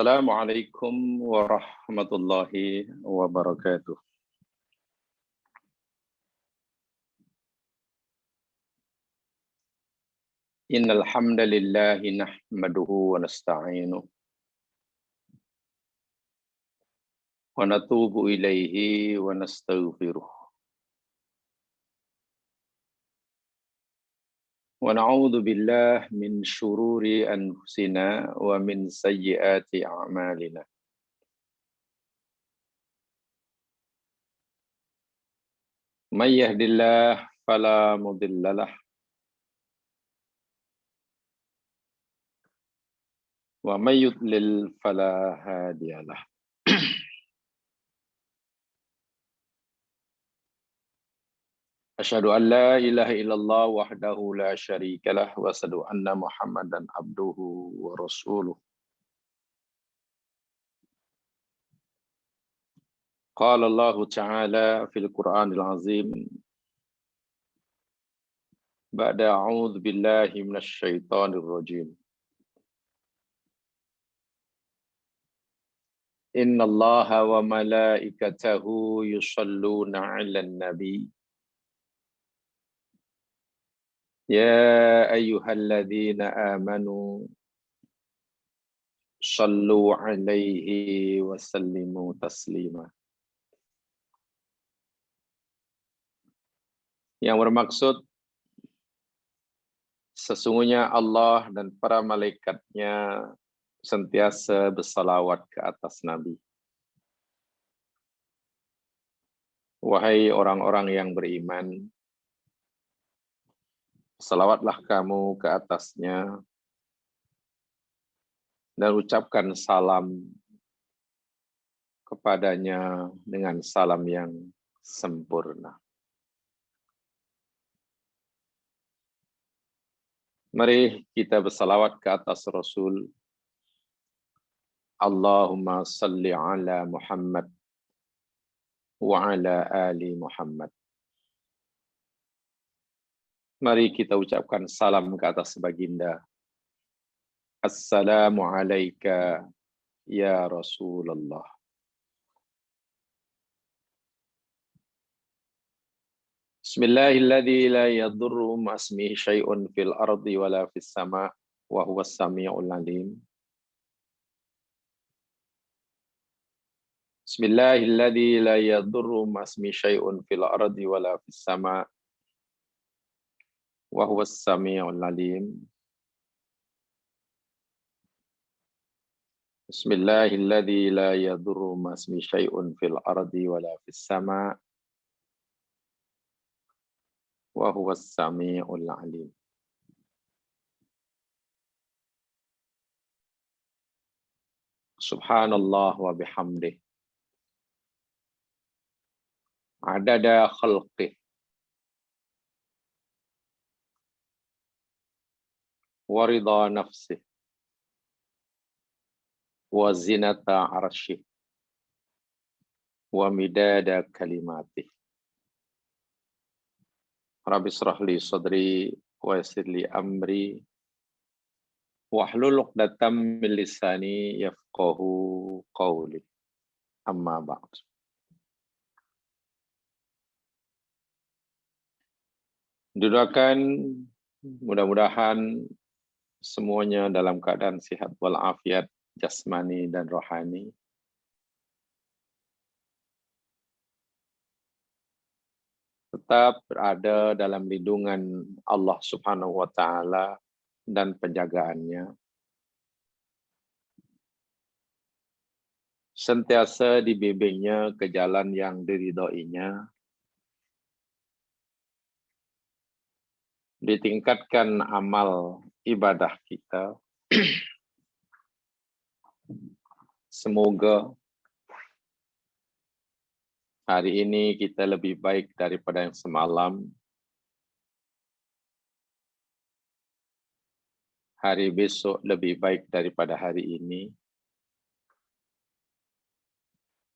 Assalamualaikum warahmatullahi wabarakatuh. Innal hamdalillah nahmaduhu wa nasta'inuhu wa natubu ilaihi wa nastaghfiruh. Wa na'udzu billahi min syururi anfusina wa min sayyiati a'malina. May yahdihillahu fala mudhillalah wa may yudlil fala hadiyalah. Asyhadu an la ilaha illallah wahdahu la syarikalah wa asyhadu anna Muhammadan abduhu wa rasuluh. Qala Allah Ta'ala fil Qur'anil Azim ba'da a'udzu billahi minasy syaithanir rajim. Innallaha wa malaikatahu yusholluna 'alan nabi. Ya ayyuhalladzina amanu shallu 'alaihi wa sallimu taslima. Yang bermaksud sesungguhnya Allah dan para malaikatnya sentiasa bersalawat ke atas Nabi. Wahai orang-orang yang beriman, salawatlah kamu ke atasnya dan ucapkan salam kepadanya dengan salam yang sempurna. Mari kita bersalawat ke atas Rasul. Allahumma salli ala Muhammad wa ala ali Muhammad. Mari kita ucapkan salam ke atas baginda. Assalamu alayka ya Rasulullah. Bismillahilladzi la yadurru ma'asmihi syai'un fil ardi wala fis sama' wa huwas sami'ul alim. Bismillahilladzi la yadurru ma'asmihi syai'un fil ardi wala fis sama' wa huwas sami'ul alim. Bismillahilladzi la yadurru ma'asmihi syai'un fil ardi wala fis sama' wa huwas sami'ul alim. Subhanallah wa bihamdih. Adada khalqih wa ridha nafsih wa zinata arsyih wa midada kalimatih. Rabbi shrah li sadri wa yassir li amri wahlul 'uqdatam min lisani yafqahu qawli. Amma ba'd. Doakan mudah-mudahan semuanya dalam keadaan sehat walafiat jasmani dan rohani. Tetap berada dalam lindungan Allah Subhanahu wa taala dan penjagaannya. Sentiasa dibimbingnya ke jalan yang diridhoinya. Ditingkatkan amal ibadah kita. Semoga hari ini kita lebih baik daripada yang semalam. Hari besok lebih baik daripada hari ini.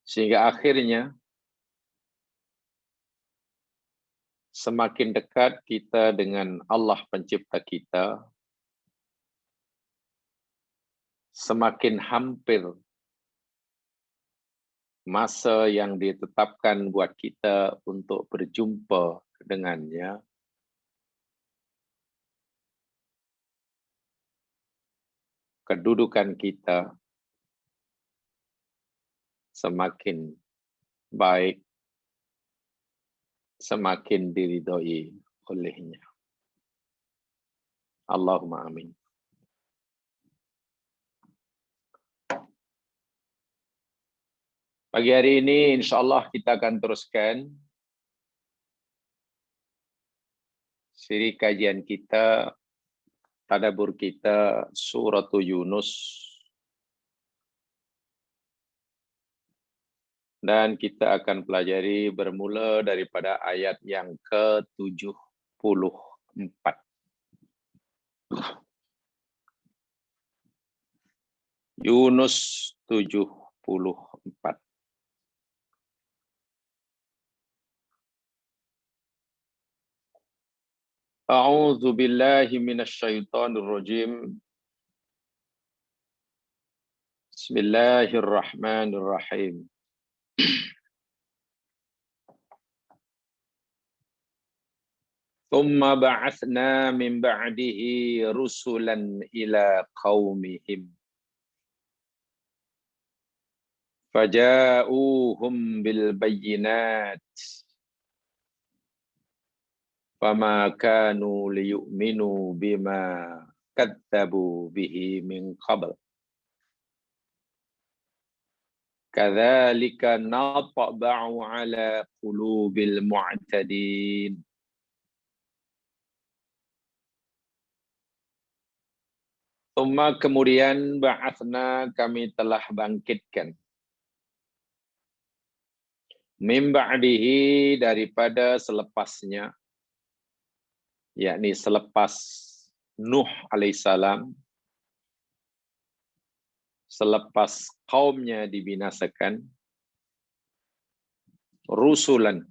Sehingga akhirnya semakin dekat kita dengan Allah pencipta kita, semakin hampir masa yang ditetapkan buat kita untuk berjumpa dengannya, kedudukan kita semakin baik, semakin diridhoi olehnya. Allahumma amin. Pagi hari ini insyaAllah kita akan teruskan siri kajian kita, tadabbur kita Surah Yunus. Dan kita akan pelajari bermula daripada ayat yang ke-74. Yunus 74. A'udzu billahi minasyaitonir rajim. Bismillahirrahmanirrahim. Tsumma ba'atsna min ba'dihi rusulan ila qaumihim. Faja'uhum bil bayyinat. Fama kanu liyu'minu bima kadzabu bihi min qabl. Kadzalika natba'u ala qulubil mu'tadin. Tsumma kemudian ba'atsna kami telah bangkitkan. Min ba'dihi daripada selepasnya, yakni selepas Nuh alaihissalam, selepas kaumnya dibinasakan, rusulan,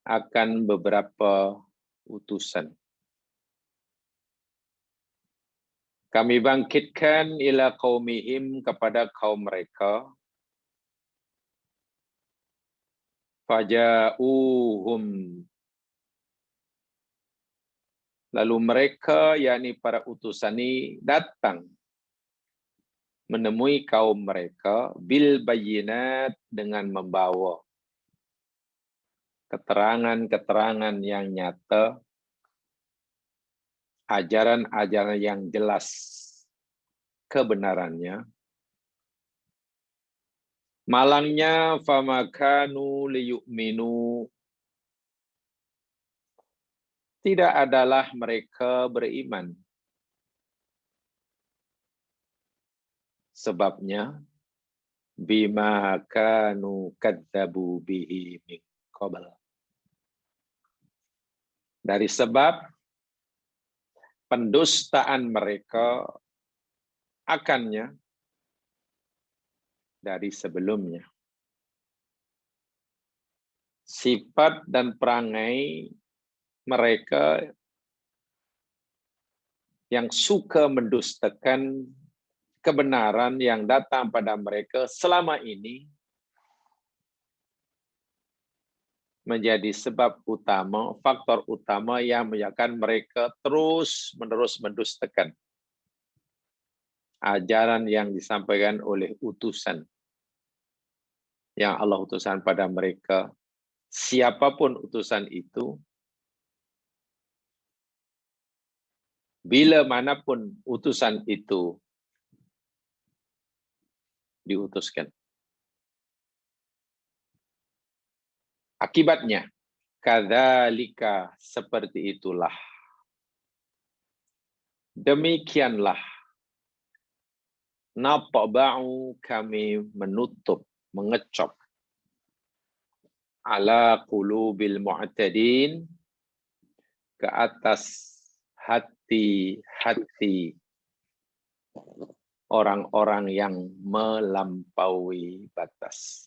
akan beberapa utusan. Kami bangkitkan ila qaumihim kepada kaum mereka, faja'uhum, lalu mereka, yakni para utusan ini, datang menemui kaum mereka bil bayyinat, dengan membawa keterangan-keterangan yang nyata, ajaran-ajaran yang jelas kebenarannya. Malangnya famakanu liyu'minu, tidak adalah mereka beriman. Sebabnya bima kanu kadzabu bihi min qabl. Dari sebab pendustaan mereka akannya dari sebelumnya. Sifat dan perangai mereka yang suka mendustakan kebenaran yang datang pada mereka selama ini menjadi sebab utama, faktor utama yang menyebabkan mereka terus-menerus mendustakan ajaran yang disampaikan oleh utusan yang Allah utusan pada mereka. Siapapun utusan itu, bila manapun utusan itu diutuskan. Akibatnya, kadzalika, seperti itulah. Demikianlah, natba'u, kami menutup, mengecop, ala qulubil mu'tadin, ke atas hati-hati orang-orang yang melampaui batas.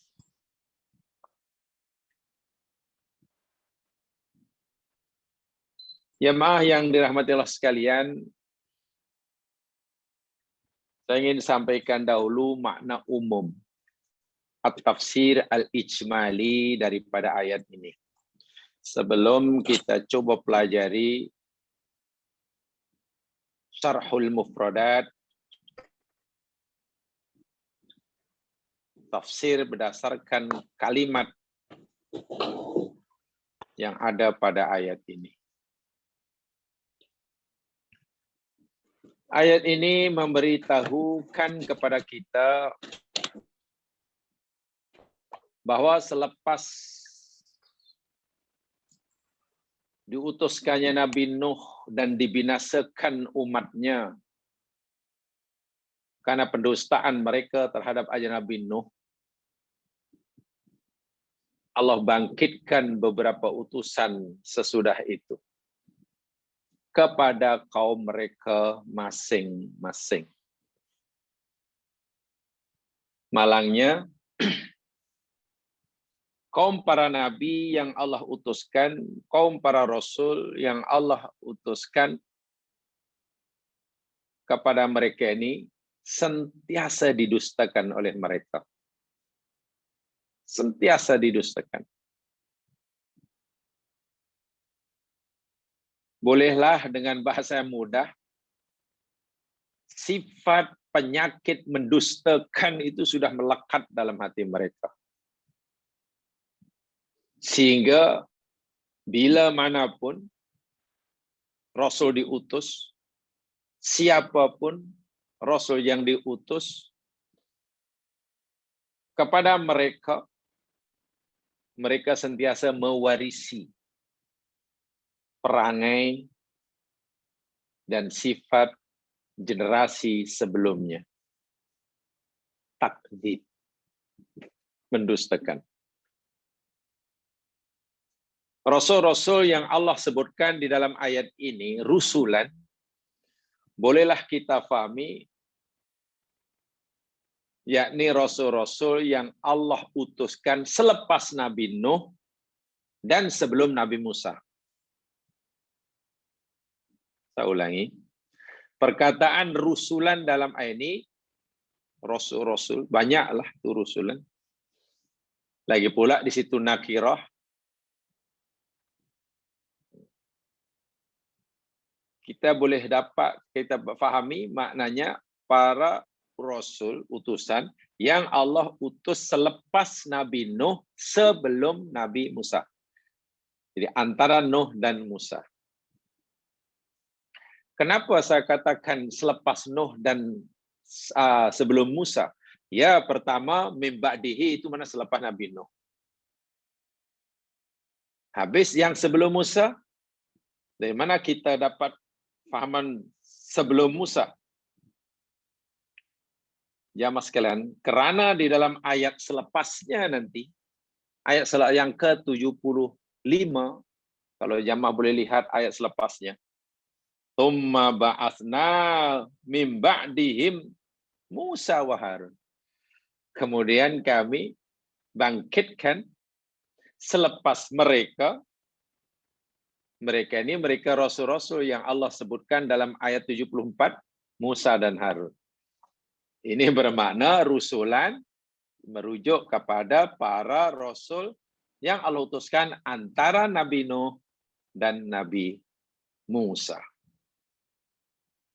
Jemaah yang dirahmati Allah sekalian, Saya ingin sampaikan dahulu makna umum at-tafsir al-ijmali daripada ayat ini. Sebelum kita coba pelajari syarhul mufradat, tafsir berdasarkan kalimat yang ada pada ayat ini. Ayat ini memberitahukan kepada kita bahwa selepas diutuskannya Nabi Nuh dan dibinasakan umatnya karena pendustaan mereka terhadap ajaran Nabi Nuh, Allah bangkitkan beberapa utusan sesudah itu kepada kaum mereka masing-masing. Malangnya, kaum para nabi yang Allah utuskan, kaum para rasul yang Allah utuskan kepada mereka ini sentiasa didustakan oleh mereka. Sentiasa didustakan. Bolehlah dengan bahasa yang mudah, sifat penyakit mendustakan itu sudah melekat dalam hati mereka. Sehingga bila manapun Rasul diutus, siapapun Rasul yang diutus, kepada mereka, mereka sentiasa mewarisi perangai dan sifat generasi sebelumnya. Takdzib, mendustakan. Rasul-rasul yang Allah sebutkan di dalam ayat ini, rusulan, bolehlah kita fahami, yakni rasul-rasul yang Allah utuskan selepas Nabi Nuh dan sebelum Nabi Musa. Saya ulangi, perkataan rusulan dalam ayat ini, rasul-rasul, banyaklah itu rusulan. Lagi pula di situ nakirah, kita boleh dapat, kita fahami maknanya para rasul, utusan yang Allah utus selepas Nabi Nuh sebelum Nabi Musa. Jadi antara Nuh dan Musa. Kenapa saya katakan selepas Nuh dan sebelum Musa? Ya, pertama, min ba'dihi itu mana selepas Nabi Nuh. Habis yang sebelum Musa, dari mana kita dapat fahaman sebelum Musa? Jamaah sekalian, kerana di dalam ayat selepasnya nanti, ayat yang ke-75, kalau jamaah boleh lihat ayat selepasnya, Tsumma ba'atsna min ba'dihim Musa wa Harun. Kemudian kami bangkitkan selepas mereka ini mereka rasul-rasul yang Allah sebutkan dalam ayat 74, Musa dan Harun. Ini bermakna rusulan merujuk kepada para rasul yang Allah utuskan antara Nabi Nuh dan Nabi Musa.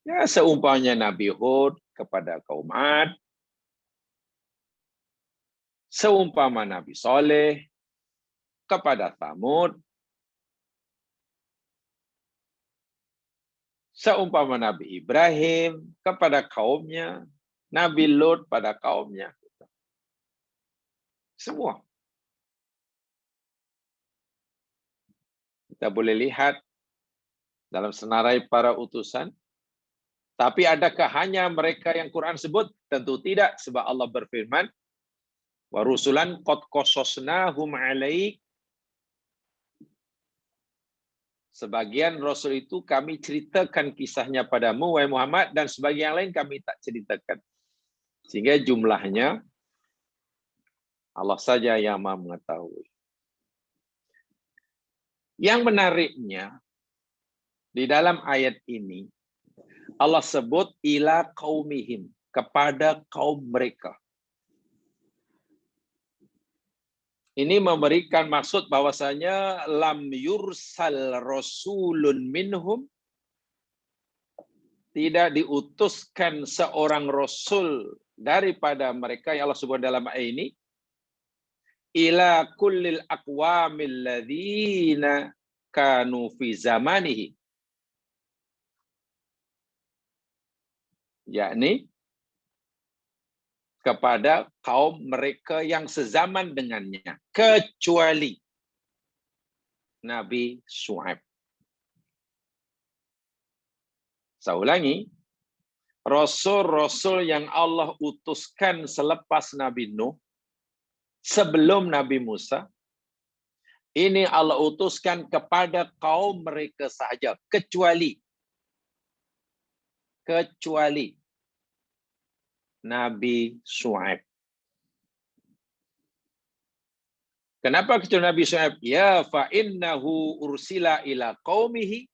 Ya, seumpamanya Nabi Hud kepada kaum Ad, seumpama Nabi Saleh kepada Thamud, seumpama Nabi Ibrahim kepada kaumnya, Nabi Lut pada kaumnya. Semua. Kita boleh lihat dalam senarai para utusan. Tapi adakah hanya mereka yang Quran sebut? Tentu tidak, sebab Allah berfirman, wa rusulan qad qasasnahum 'alaik. Sebagian rasul itu kami ceritakan kisahnya padamu, wahai Muhammad, dan sebagian lain kami tak ceritakan. Sehingga jumlahnya Allah saja yang Maha mengetahui. Yang menariknya, di dalam ayat ini, Allah sebut ila qaumihim. kepada kaum mereka. Ini memberikan maksud bahwasanya lam yursal rasulun minhum, tidak diutuskan seorang rasul daripada mereka yang Allah sebut dalam ayat ini, ila kullil aqwamil ladzina kanu fi zamanihi, yakni kepada kaum mereka yang sezaman dengannya, kecuali Nabi Syuaib. Saya ulangi, rasul-rasul yang Allah utuskan selepas Nabi Nuh, sebelum Nabi Musa, ini Allah utuskan kepada kaum mereka sahaja, kecuali Nabi Syuaib. Kenapa kecuali Nabi Syuaib? Ya fa innahu ursila ila qaumihi.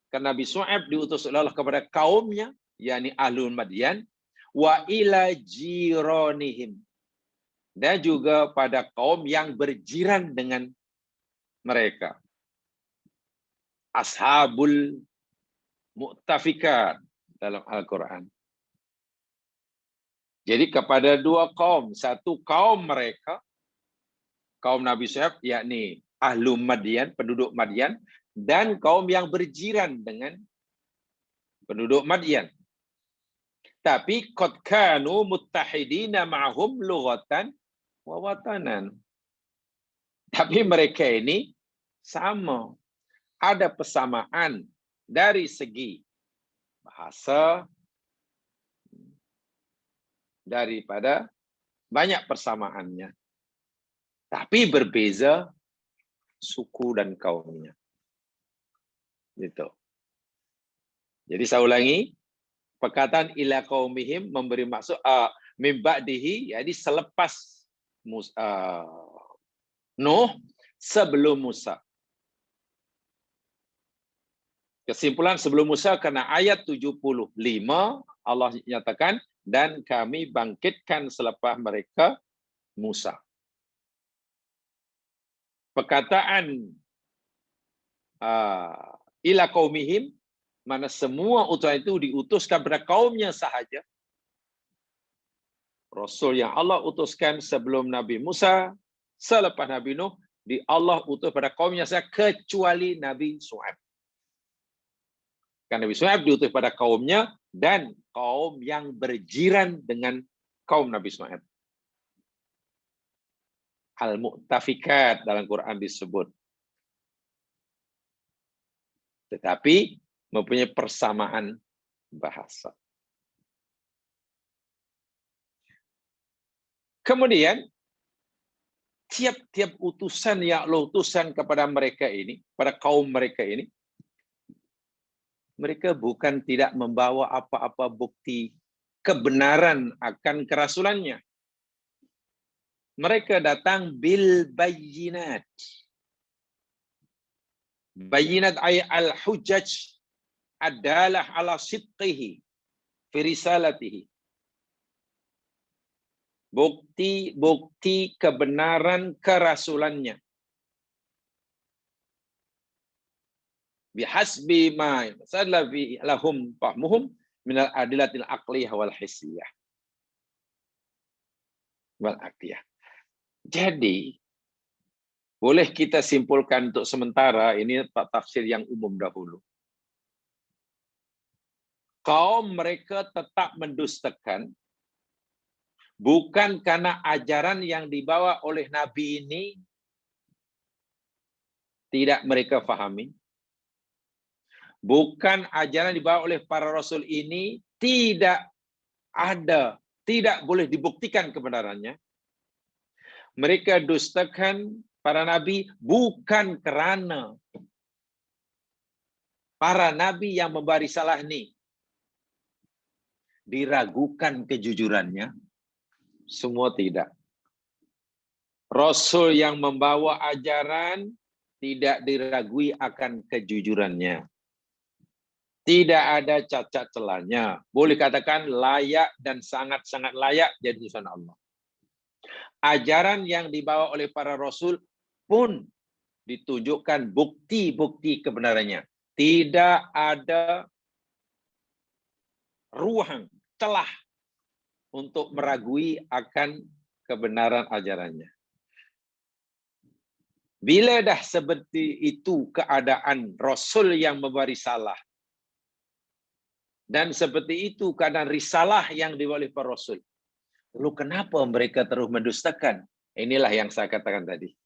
Karena Nabi Syuaib diutus oleh Allah kepada kaumnya, yakni Ahlul Madyan, wa ila jironihim, dan juga pada kaum yang berjiran dengan mereka. Ashabul Mu'tafikat dalam Al-Quran. Jadi kepada dua kaum, satu kaum mereka, kaum Nabi Syuaib, yakni Ahlul Madyan, penduduk Madyan, dan kaum yang berjiran dengan penduduk Madyan. Tapi qad kanu muttahidina ma'hum lughatan wa watanan. Tapi mereka ini sama, ada persamaan dari segi bahasa, daripada banyak persamaannya. Tapi berbeza suku dan kaumnya. Gitu. Jadi saya ulangi, perkataan ila qaumihim memberi maksud min ba'dihi, jadi selepas Nuh, sebelum Musa. Kesimpulan sebelum Musa, karena ayat 75 Allah nyatakan, dan kami bangkitkan selepas mereka Musa. Perkataan ila qaumihim, mana semua utusan itu diutuskan pada kaumnya sahaja. Rasul yang Allah utuskan sebelum Nabi Musa, selepas Nabi Nuh, Allah utus pada kaumnya sahaja, kecuali Nabi Syuaib. Karena Nabi Syuaib diutus pada kaumnya dan kaum yang berjiran dengan kaum Nabi Syuaib. Al-Mu'tafikat dalam Quran disebut. Tetapi mempunyai persamaan bahasa. Kemudian, tiap-tiap utusan yang Allah utusan kepada mereka ini, pada kaum mereka ini, mereka bukan tidak membawa apa-apa bukti kebenaran akan kerasulannya. Mereka datang bil bayyinat. Bayyinat ay al-hujjaj adalah ala sidqihi fi risalatihi. Bukti kebenaran kerasulannya. Bihasbi ma sadlafi lahum fahmuhum minal adilatil aqliyah wal hissiyah. Wal aqliyah. Jadi, boleh kita simpulkan untuk sementara, ini tafsir yang umum dahulu. Kaum mereka tetap mendustakan, bukan karena ajaran yang dibawa oleh Nabi ini tidak mereka fahami. Bukan ajaran dibawa oleh para Rasul ini tidak ada, tidak boleh dibuktikan kebenarannya. Mereka dustakan para Nabi bukan kerana para Nabi yang membawa risalah ini diragukan kejujurannya. Semua tidak. Rasul yang membawa ajaran tidak diragui akan kejujurannya. Tidak ada cacat celanya. Boleh katakan layak dan sangat-sangat layak jadi utusan Allah. Ajaran yang dibawa oleh para rasul pun ditunjukkan bukti-bukti kebenarannya. Tidak ada ruang, celah untuk meragui akan kebenaran ajarannya. Bila dah seperti itu keadaan Rasul yang membawa risalah, dan seperti itu keadaan risalah yang dibawa oleh para Rasul, lalu kenapa mereka terus mendustakan? Inilah yang saya katakan tadi.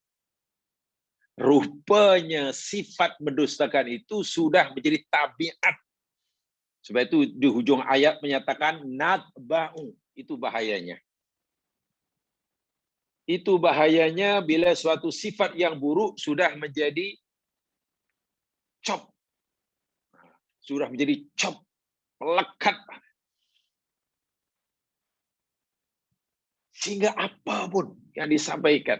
Rupanya sifat mendustakan itu sudah menjadi tabiat. Sebab itu di hujung ayat menyatakan natba'u. Itu bahayanya. Itu bahayanya bila suatu sifat yang buruk sudah menjadi cop. Sudah menjadi cop. Melekat. Sehingga apapun yang disampaikan.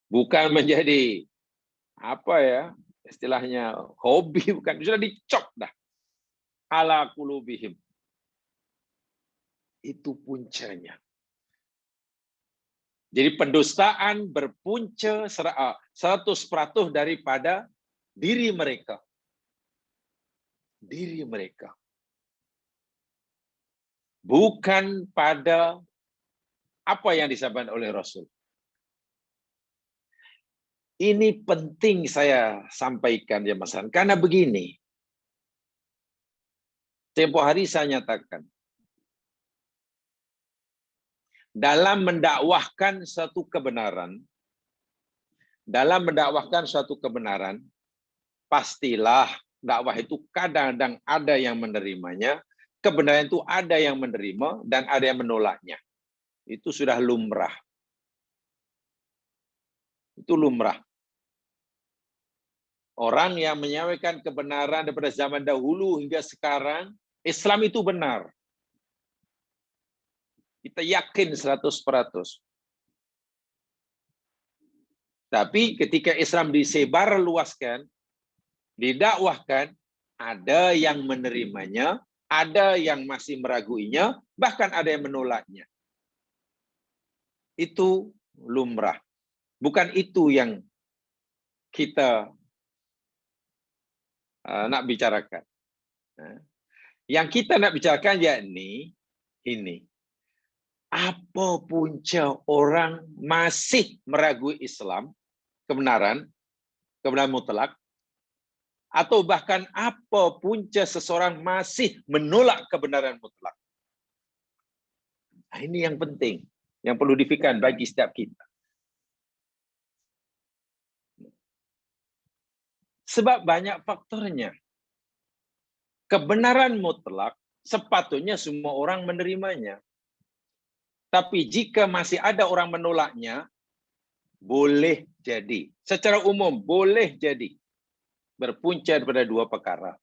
Bukan menjadi apa ya istilahnya hobi, bukan. Sudah dicop dah. Ala qulubihim. Itu puncanya. Jadi pendustaan berpunca 100% daripada diri mereka. Diri mereka. Bukan pada apa yang disampaikan oleh Rasul. Ini penting saya sampaikan ya Mas Han. Karena begini. Tempoh hari saya nyatakan. Dalam mendakwahkan suatu kebenaran, pastilah dakwah itu kadang-kadang ada yang menerimanya, kebenaran itu ada yang menerima dan ada yang menolaknya. Itu sudah lumrah. Itu lumrah. Orang yang menyampaikan kebenaran daripada zaman dahulu hingga sekarang, Islam itu benar. Kita yakin 100%. Tapi ketika Islam disebar luaskan, didakwahkan, ada yang menerimanya, ada yang masih meraguinya, bahkan ada yang menolaknya. Itu lumrah. Bukan itu yang kita nak bicarakan. Yang kita nak bicarakan yakni ini. Apa punca orang masih meragui Islam, kebenaran mutlak, atau bahkan apa punca seseorang masih menolak kebenaran mutlak. Nah, ini yang penting, yang perlu difikirkan bagi setiap kita. Sebab banyak faktornya. Kebenaran mutlak sepatutnya semua orang menerimanya. Tapi jika masih ada orang menolaknya, boleh jadi. Secara umum, boleh jadi. Berpunca daripada dua perkara.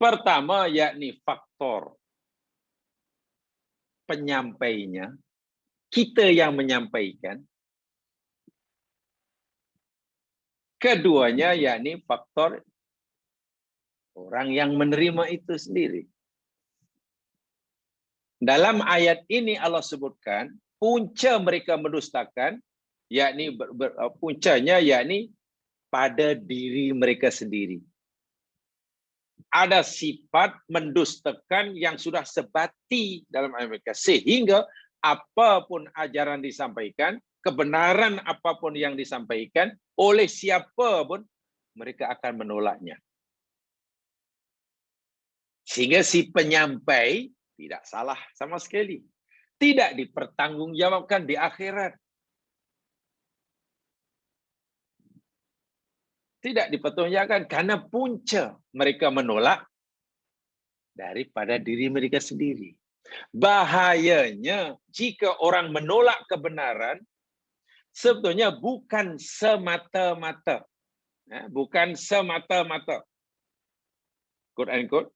Pertama, yakni faktor penyampainya. Kita yang menyampaikan. Keduanya, yakni faktor orang yang menerima itu sendiri. Dalam ayat ini Allah sebutkan punca mereka mendustakan, yakni puncanya yakni pada diri mereka sendiri. Ada sifat mendustakan yang sudah sebati dalam ayat mereka, sehingga apapun ajaran disampaikan, kebenaran apapun yang disampaikan oleh siapa pun mereka akan menolaknya. Sehingga si penyampai tidak salah sama sekali. Tidak dipertanggungjawabkan di akhirat. Tidak dipertanggungjawabkan karena punca mereka menolak daripada diri mereka sendiri. Bahayanya jika orang menolak kebenaran, sebetulnya bukan semata-mata. Bukan semata-mata. Quote and quote.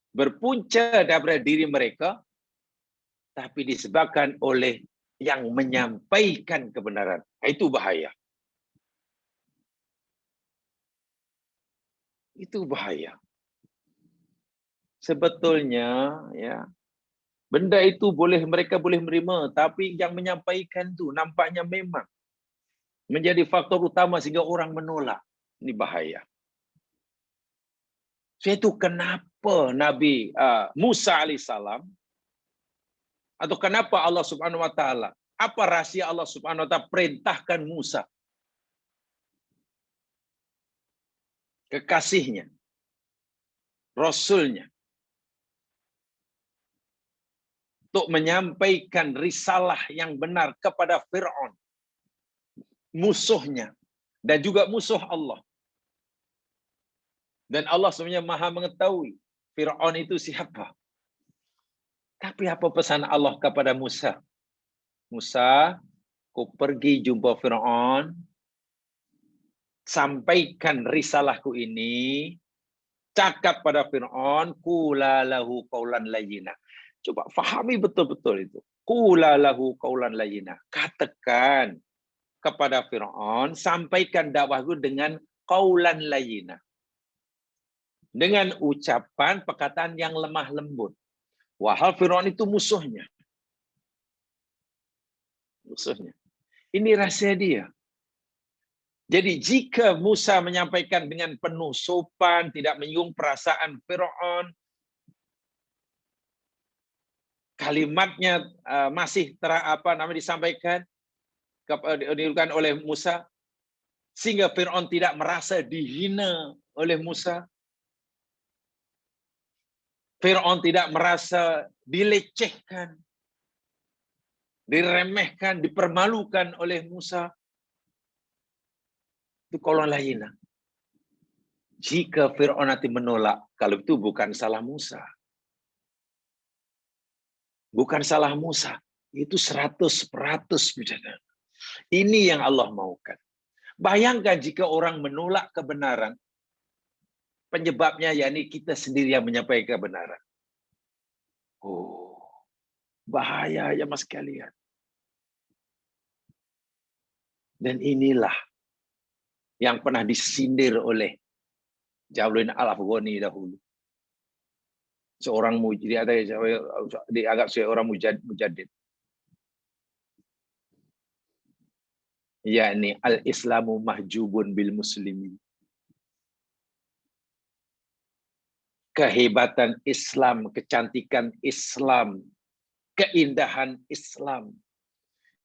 Berpunca daripada diri mereka, tapi disebabkan oleh yang menyampaikan kebenaran. Itu bahaya. Itu bahaya. Sebetulnya ya, benda itu mereka boleh menerima, tapi yang menyampaikan itu nampaknya memang menjadi faktor utama sehingga orang menolak. Ini bahaya. Itu kenapa Nabi Musa alaihissalam, atau kenapa Allah Subhanahu wa taala, apa rahasia Allah Subhanahu wa taala perintahkan Musa, kekasihnya, rasulnya, untuk menyampaikan risalah yang benar kepada Fir'aun, musuhnya, dan juga musuh Allah. Dan Allah sebenarnya maha mengetahui Fir'aun itu siapa. Tapi apa pesan Allah kepada Musa? Musa, kau pergi jumpa Fir'aun, sampaikan risalahku ini, cakap pada Fir'aun, qula lahu qaulan layyina. Coba fahami betul-betul itu. Qula lahu qaulan layyina. Katakan kepada Fir'aun, sampaikan dakwahku dengan qaulan layyina. Dengan ucapan perkataan yang lemah lembut. Wahal Fir'aun itu musuhnya. Musuhnya. Ini rahasia dia. Jadi jika Musa menyampaikan dengan penuh sopan, tidak menyinggung perasaan Fir'aun, kalimatnya masih disampaikan oleh Musa, sehingga Fir'aun tidak merasa dihina oleh Musa, Fir'aun tidak merasa dilecehkan, diremehkan, dipermalukan oleh Musa. Itu qaulan layyina. Jika Fir'aun nanti menolak, kalau itu bukan salah Musa. Bukan salah Musa. Itu 100% bidadari. Ini yang Allah maukan. Bayangkan jika orang menolak kebenaran, penyebabnya yakni kita sendiri yang menyampaikan kebenaran. Oh, bahaya ya mas kalian. Dan inilah yang pernah disindir oleh Jalaluddin Al-Afghani dahulu. Seorang dianggap seorang mujaddid. Yakni al-Islamu mahjubun bil muslimin. Kehebatan Islam, kecantikan Islam, keindahan Islam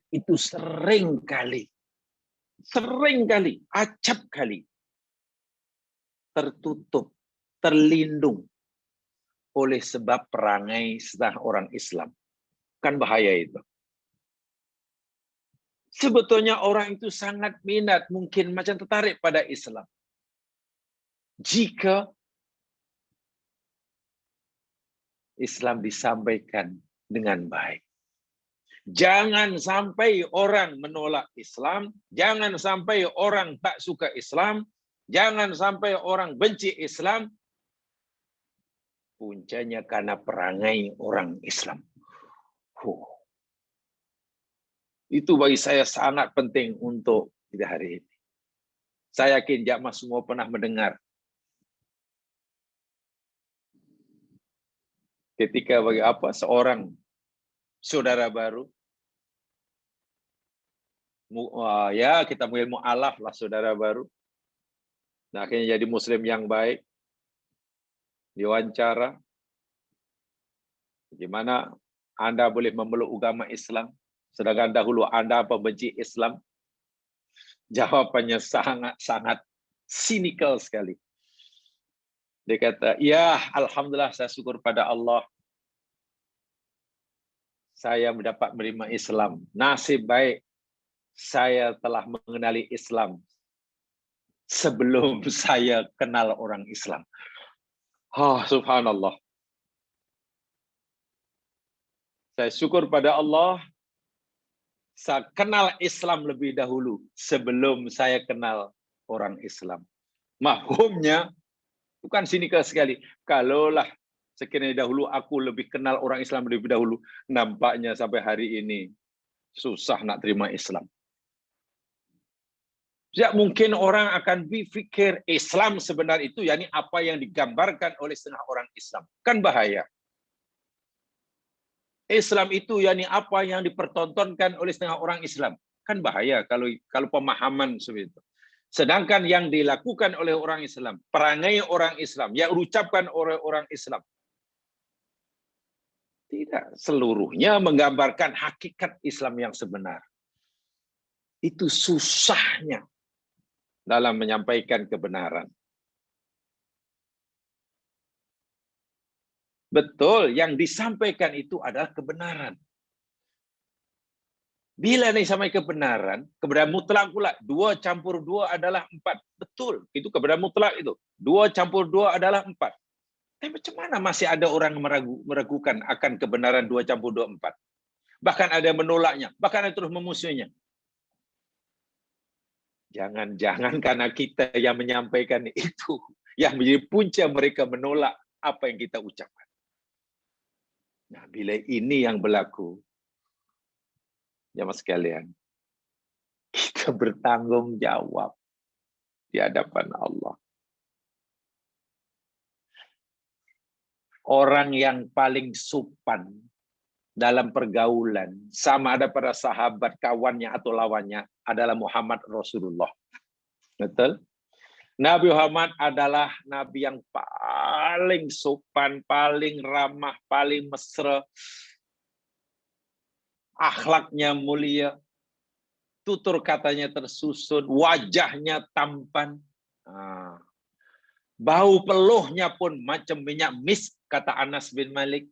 itu sering kali, acap kali tertutup, terlindung oleh sebab perangai setengah orang Islam. Kan bahaya itu. Sebetulnya orang itu sangat minat, mungkin macam tertarik pada Islam. Jika Islam disampaikan dengan baik. Jangan sampai orang menolak Islam, jangan sampai orang tak suka Islam, jangan sampai orang benci Islam, puncanya karena perangai orang Islam. Itu bagi saya sangat penting untuk kita hari ini. Saya yakin jamaah semua pernah mendengar ketika seorang saudara baru, ya kita panggil mu'alaf lah, saudara baru. Nah, akhirnya jadi muslim yang baik. Diwawancara, bagaimana Anda boleh memeluk agama Islam, sedangkan dahulu Anda pembenci Islam? Jawabannya sangat sinikal sekali. Dia kata, ya alhamdulillah saya syukur pada Allah. Saya mendapat menerima Islam. Nasib baik saya telah mengenali Islam sebelum saya kenal orang Islam. Oh, subhanallah. Saya syukur pada Allah, saya kenal Islam lebih dahulu sebelum saya kenal orang Islam. Mahumnya bukan sinikal sekali. Kalaulah sekiranya dahulu aku lebih kenal orang Islam lebih dahulu, nampaknya sampai hari ini susah nak terima Islam. Tidak mungkin orang akan berpikir Islam sebenar itu, yakni apa yang digambarkan oleh setengah orang Islam. Kan bahaya. Islam itu yakni apa yang dipertontonkan oleh setengah orang Islam. Kan bahaya kalau pemahaman seperti itu. Sedangkan yang dilakukan oleh orang Islam, perangai orang Islam, yang diucapkan oleh orang Islam, tidak seluruhnya menggambarkan hakikat Islam yang sebenar. Itu susahnya dalam menyampaikan kebenaran. Betul, yang disampaikan itu adalah kebenaran. Bila nih sampai kebenaran mutlak pula. 2 campur 2 adalah 4. Betul, itu kebenaran mutlak itu. 2 campur 2 adalah 4. Tapi macam mana masih ada orang meragukan akan kebenaran 2 campur 2, 4? Bahkan ada yang menolaknya, bahkan ada terus memusuhinya. Jangan-jangan karena kita yang menyampaikan itu, yang menjadi punca mereka menolak apa yang kita ucapkan. Nah, bila ini yang berlaku, jemaah sekalian, kita bertanggung jawab di hadapan Allah. Orang yang paling sopan dalam pergaulan, sama ada para sahabat, kawannya atau lawannya, adalah Muhammad Rasulullah. Betul? Nabi Muhammad adalah Nabi yang paling sopan, paling ramah, paling mesra. Akhlaknya mulia. Tutur katanya tersusun, wajahnya tampan. Bau peluhnya pun macam minyak misk, kata Anas bin Malik.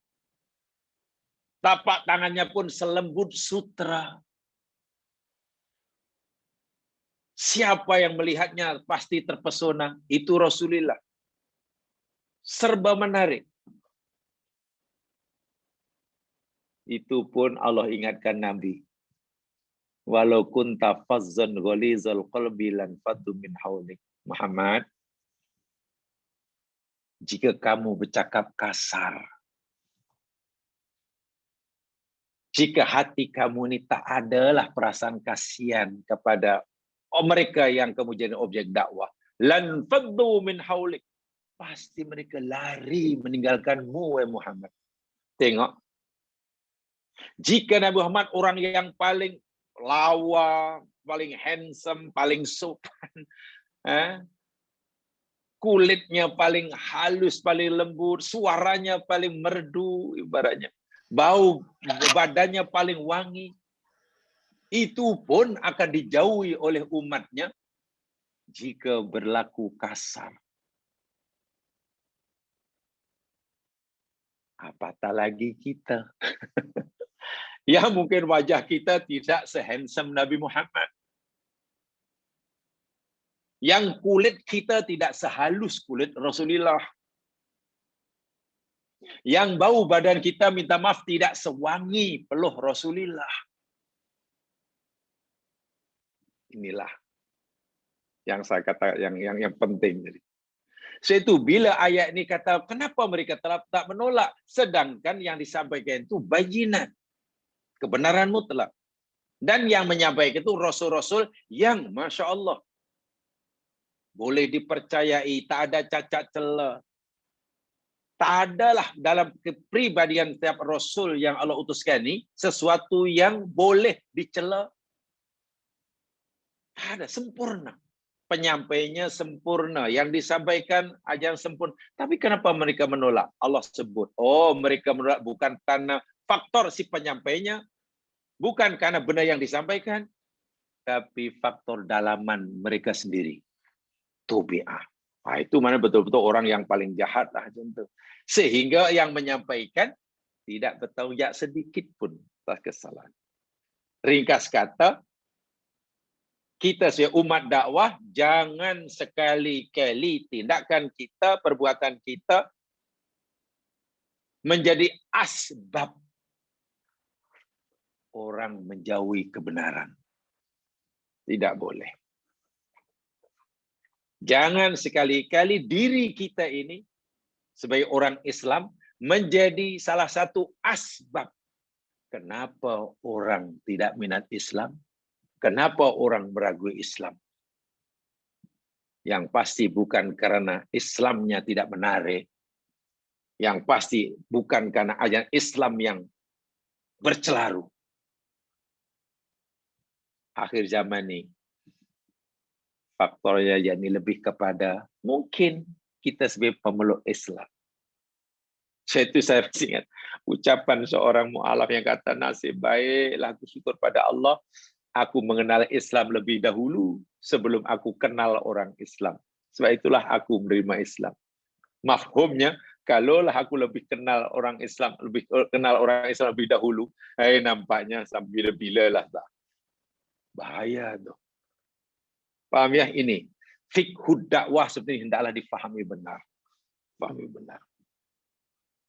Tapak tangannya pun selembut sutra. Siapa yang melihatnya pasti terpesona. Itu Rasulullah. Serba menarik. Itu pun Allah ingatkan Nabi. Walau kunta fazzan ghalizal qalbi lan faddu min haulik. Muhammad, jika kamu bercakap kasar, jika hati kamu ini tak adalah perasaan kasihan kepada mereka yang kamu jadi objek dakwah, lan faddu min haulik, pasti mereka lari meninggalkanmu, wahai Muhammad. Tengok, jika Nabi Muhammad orang yang paling lawa, paling handsome, paling sopan, kulitnya paling halus, paling lembut, suaranya paling merdu, ibaratnya. Bau badannya paling wangi. Itu pun akan dijauhi oleh umatnya jika berlaku kasar. Apatah lagi kita. Ya mungkin wajah kita tidak se-handsome Nabi Muhammad. Yang kulit kita tidak sehalus kulit Rasulullah. Yang bau badan kita minta maaf tidak sewangi peluh Rasulullah. Inilah yang saya kata yang penting. So itu bila ayat ini kata kenapa mereka tak menolak, sedangkan yang disampaikan itu bayinat, kebenaran mutlak, dan yang menyampaikan itu rasul-rasul yang masya Allah boleh dipercayai, tak ada cacat celah. Tak adalah dalam kepribadian setiap rasul yang Allah utuskan ini sesuatu yang boleh dicela. Tak ada, sempurna. Penyampainya sempurna. Yang disampaikan ajaran sempurna. Tapi kenapa mereka menolak? Allah sebut. Oh, mereka menolak bukan karena faktor si penyampainya. Bukan karena benar yang disampaikan. Tapi faktor dalaman mereka sendiri. Tubi'ah. Nah, itu mana betul-betul orang yang paling jahat lah contoh. Sehingga yang menyampaikan tidak bertanggung jawab sedikit pun atas kesalahan. Ringkas kata, kita sebagai umat dakwah jangan sekali-kali tindakan kita, perbuatan kita menjadi asbab orang menjauhi kebenaran. Tidak boleh. Jangan sekali-kali diri kita ini sebagai orang Islam menjadi salah satu asbab kenapa orang tidak minat Islam, kenapa orang meragui Islam. Yang pasti bukan karena Islamnya tidak menarik. Yang pasti bukan karena ajaran Islam yang bercelaru. Akhir zaman ini, faktornya yakni lebih kepada mungkin kita sebagai pemeluk Islam. Saya ingat ucapan seorang mu'alaf yang kata, nasib baiklah aku syukur pada Allah, aku mengenal Islam lebih dahulu sebelum aku kenal orang Islam. Sebab itulah aku menerima Islam. Mafhumnya, kalaulah aku lebih kenal orang Islam, lebih dahulu, nampaknya sampai bila-bila lah. Bahaya tuh. Paham ya ini? Fiqhud dakwah seperti ini hendaklah difahami benar. Pahami benar.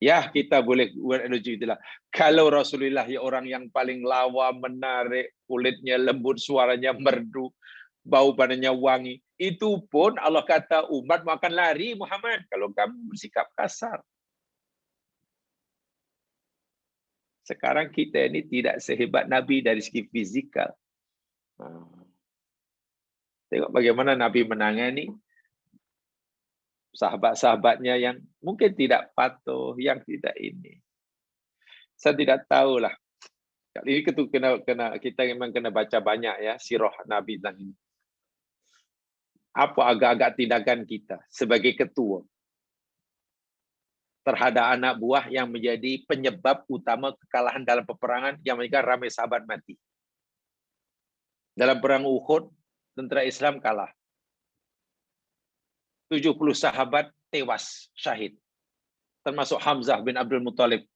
Ya, kita boleh buat analogi itulah. Kalau Rasulullah ya orang yang paling lawa, menarik, kulitnya lembut, suaranya merdu, bau badannya wangi, itu pun Allah kata umat makan lari Muhammad kalau kamu bersikap kasar. Sekarang kita ini tidak sehebat Nabi dari segi fizikal. Tengok bagaimana Nabi menangani sahabat-sahabatnya yang mungkin tidak patuh, yang tidak ini. Saya tidak tahulah. Kali ini kita memang kena baca banyak ya sirah Nabi tentang ini. Apa agak-agak tindakan kita sebagai ketua terhadap anak buah yang menjadi penyebab utama kekalahan dalam peperangan yang menyebabkan ramai sahabat mati. Dalam perang Uhud, tentera Islam kalah. 70 sahabat tewas, syahid. Termasuk Hamzah bin Abdul Muttalib.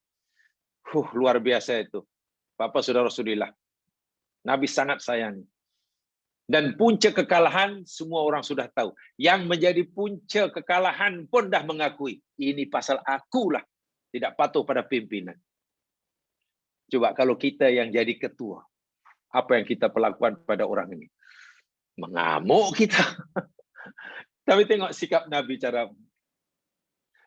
Luar biasa itu. Bapak saudara Rasulullah. Nabi sangat sayang. Dan punca kekalahan semua orang sudah tahu. Yang menjadi punca kekalahan pun dah mengakui. Ini pasal akulah tidak patuh pada pimpinan. Coba kalau kita yang jadi ketua. Apa yang kita perlakukan pada orang ini? Mengamuk kita. Tapi tengok sikap Nabi cara.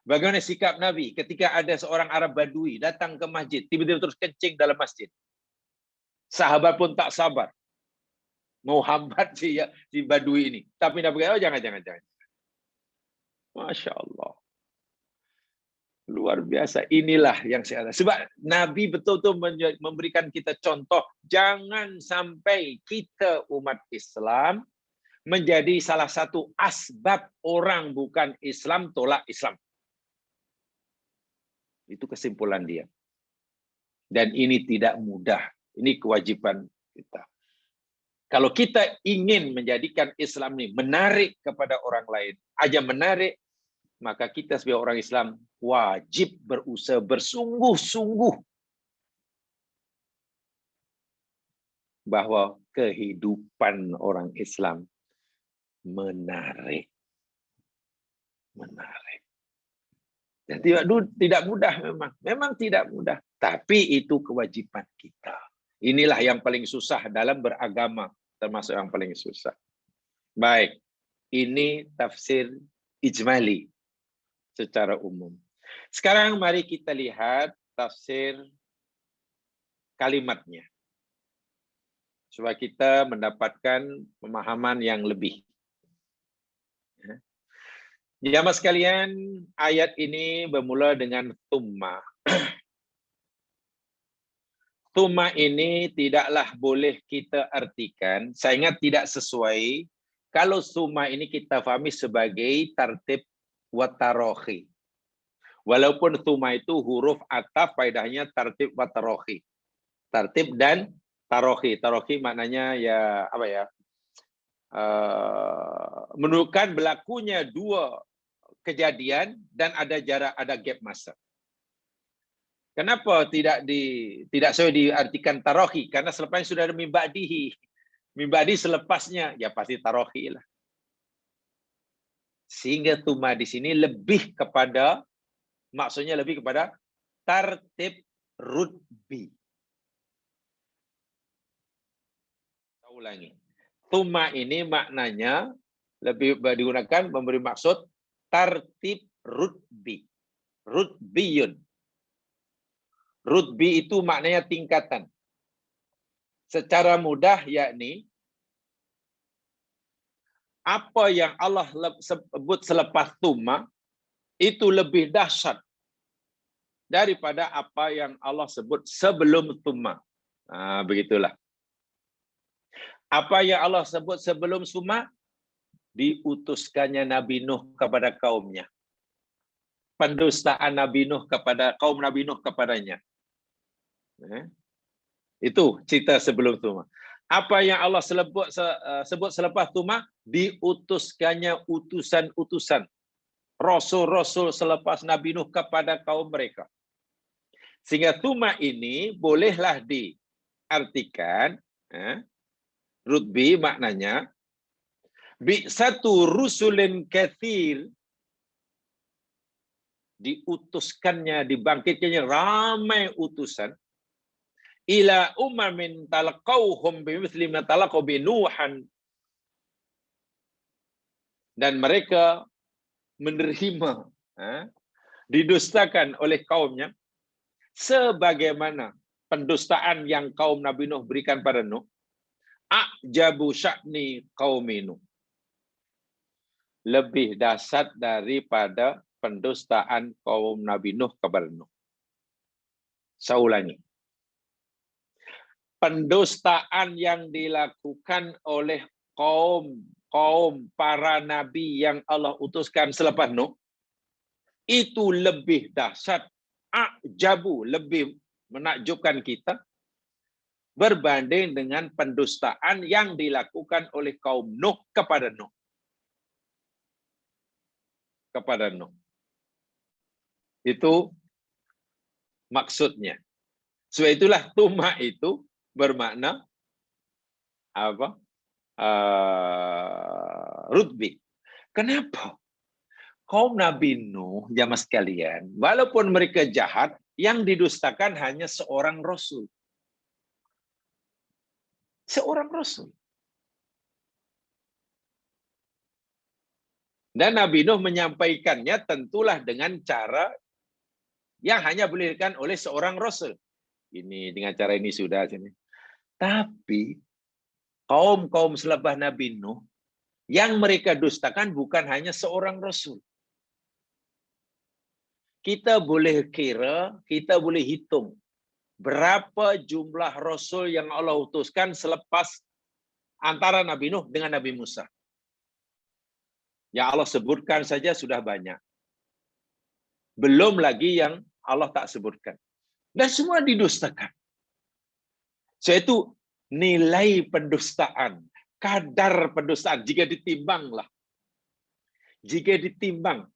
Bagaimana sikap Nabi ketika ada seorang Arab Badui datang ke masjid, tiba-tiba terus kencing dalam masjid. Sahabat pun tak sabar. Mau hambat si Badui ini. Tapi Nabi kata, oh jangan. Masya Allah. Luar biasa. Inilah yang saya ada. Sebab Nabi betul-betul memberikan kita contoh. Jangan sampai kita umat Islam menjadi salah satu asbab orang bukan Islam tolak Islam. Itu kesimpulan dia. Dan ini tidak mudah. Ini kewajiban kita. Kalau kita ingin menjadikan Islam ini menarik kepada orang lain, aja menarik, maka kita sebagai orang Islam wajib berusaha bersungguh-sungguh bahwa kehidupan orang Islam menarik. Dan tidak mudah memang. Memang tidak mudah. Tapi itu kewajiban kita. Inilah yang paling susah dalam beragama. Termasuk yang paling susah. Baik. Ini tafsir ijmali. Secara umum. Sekarang mari kita lihat tafsir kalimatnya. Supaya kita mendapatkan pemahaman yang lebih. Jamaah sekalian, ayat ini bermula dengan thumma. Thumma ini tidaklah boleh kita artikan, saya ingat tidak sesuai, kalau thumma ini kita fahami sebagai tartib wa tarohi. Walaupun thumma itu huruf ataf, faedahnya tartib wa tarohi. Tartib dan tarohi. Tarohi maknanya ya apa ya? Menunjukkan berlakunya dua kejadian dan ada jarak, ada gap masa. Kenapa tidak sesuai diartikan tarohi? Karena selepasnya sudah ada mimba'dihi. Mimba'di selepasnya ya pasti tarohi lah. Sehingga tuma di sini lebih kepada, maksudnya lebih kepada tartib rutbi. Saya ulangi. Tuma ini maknanya lebih digunakan memberi maksud tartib rutbi. Rutbiyun. Rutbi itu maknanya tingkatan. Secara mudah yakni apa yang Allah sebut selepas Tuma itu lebih dahsyat daripada apa yang Allah sebut sebelum Tuma. Begitulah. Apa yang Allah sebut sebelum Tuma, diutuskannya Nabi Nuh kepada kaumnya. Pendustaan Nabi Nuh kepada kaum Nabi Nuh kepadanya. Itu cerita sebelum Tuma. Apa yang Allah sebut selepas Tuma, diutuskannya utusan-utusan, rasul-rasul selepas Nabi Nuh kepada kaum mereka. Sehingga Tuma ini bolehlah diartikan, rutbi maknanya, bi satu rusulin katsir, diutuskannya, dibangkitkannya ramai utusan, ila umamin talaqauhum bimithli ma talaqau bi Nuhan, dan mereka menerima, didustakan oleh kaumnya sebagaimana pendustaan yang kaum Nabi Nuh berikan pada Nuh. Ajabu sya'ni qaumi Nuh, lebih dahsyat daripada pendustaan kaum Nabi Nuh kepada Nuh. Saya ulangi. Pendustaan yang dilakukan oleh kaum para nabi yang Allah utuskan selepas Nuh itu lebih dahsyat, ajabu, lebih menakjubkan kita berbanding dengan pendustaan yang dilakukan oleh kaum Nuh kepada Nuh. Kepada Nuh. Itu maksudnya. Sebab itulah Tuma itu bermakna apa? Rutbi. Kenapa? Kaum Nabi Nuh, jamaah sekalian, walaupun mereka jahat, yang didustakan hanya seorang rasul. Seorang rasul. Dan Nabi Nuh menyampaikannya tentulah dengan cara yang hanya boleh dilakukan oleh seorang rasul. Ini dengan cara ini sudah sini. Tapi kaum selepas Nabi Nuh yang mereka dustakan bukan hanya seorang rasul. Kita boleh kira, kita boleh hitung berapa jumlah rasul yang Allah utuskan selepas antara Nabi Nuh dengan Nabi Musa. Yang Allah sebutkan saja sudah banyak. Belum lagi yang Allah tak sebutkan. Dan semua didustakan. So itu nilai pendustaan, kadar pendustaan jika ditimbanglah. Jika ditimbang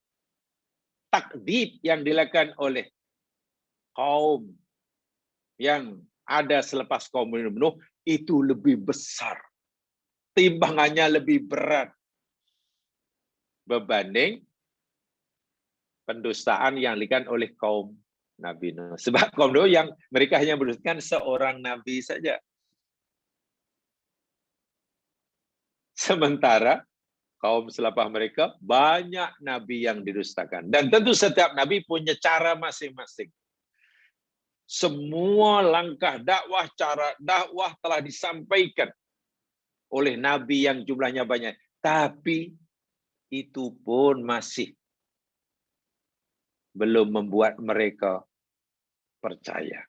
takdib yang dilakukan oleh kaum yang ada selepas kaum Nuh itu lebih besar. Timbangannya lebih berat berbanding pendustaan yang dilakukan oleh kaum Nabi Nuh. Sebab kaum Nuh yang mereka hanya mendustakan seorang nabi saja. Sementara kaum selepas mereka banyak nabi yang didustakan. Dan tentu setiap nabi punya cara masing-masing. Semua langkah dakwah, cara dakwah telah disampaikan oleh nabi yang jumlahnya banyak. Tapi itu pun masih belum membuat mereka percaya.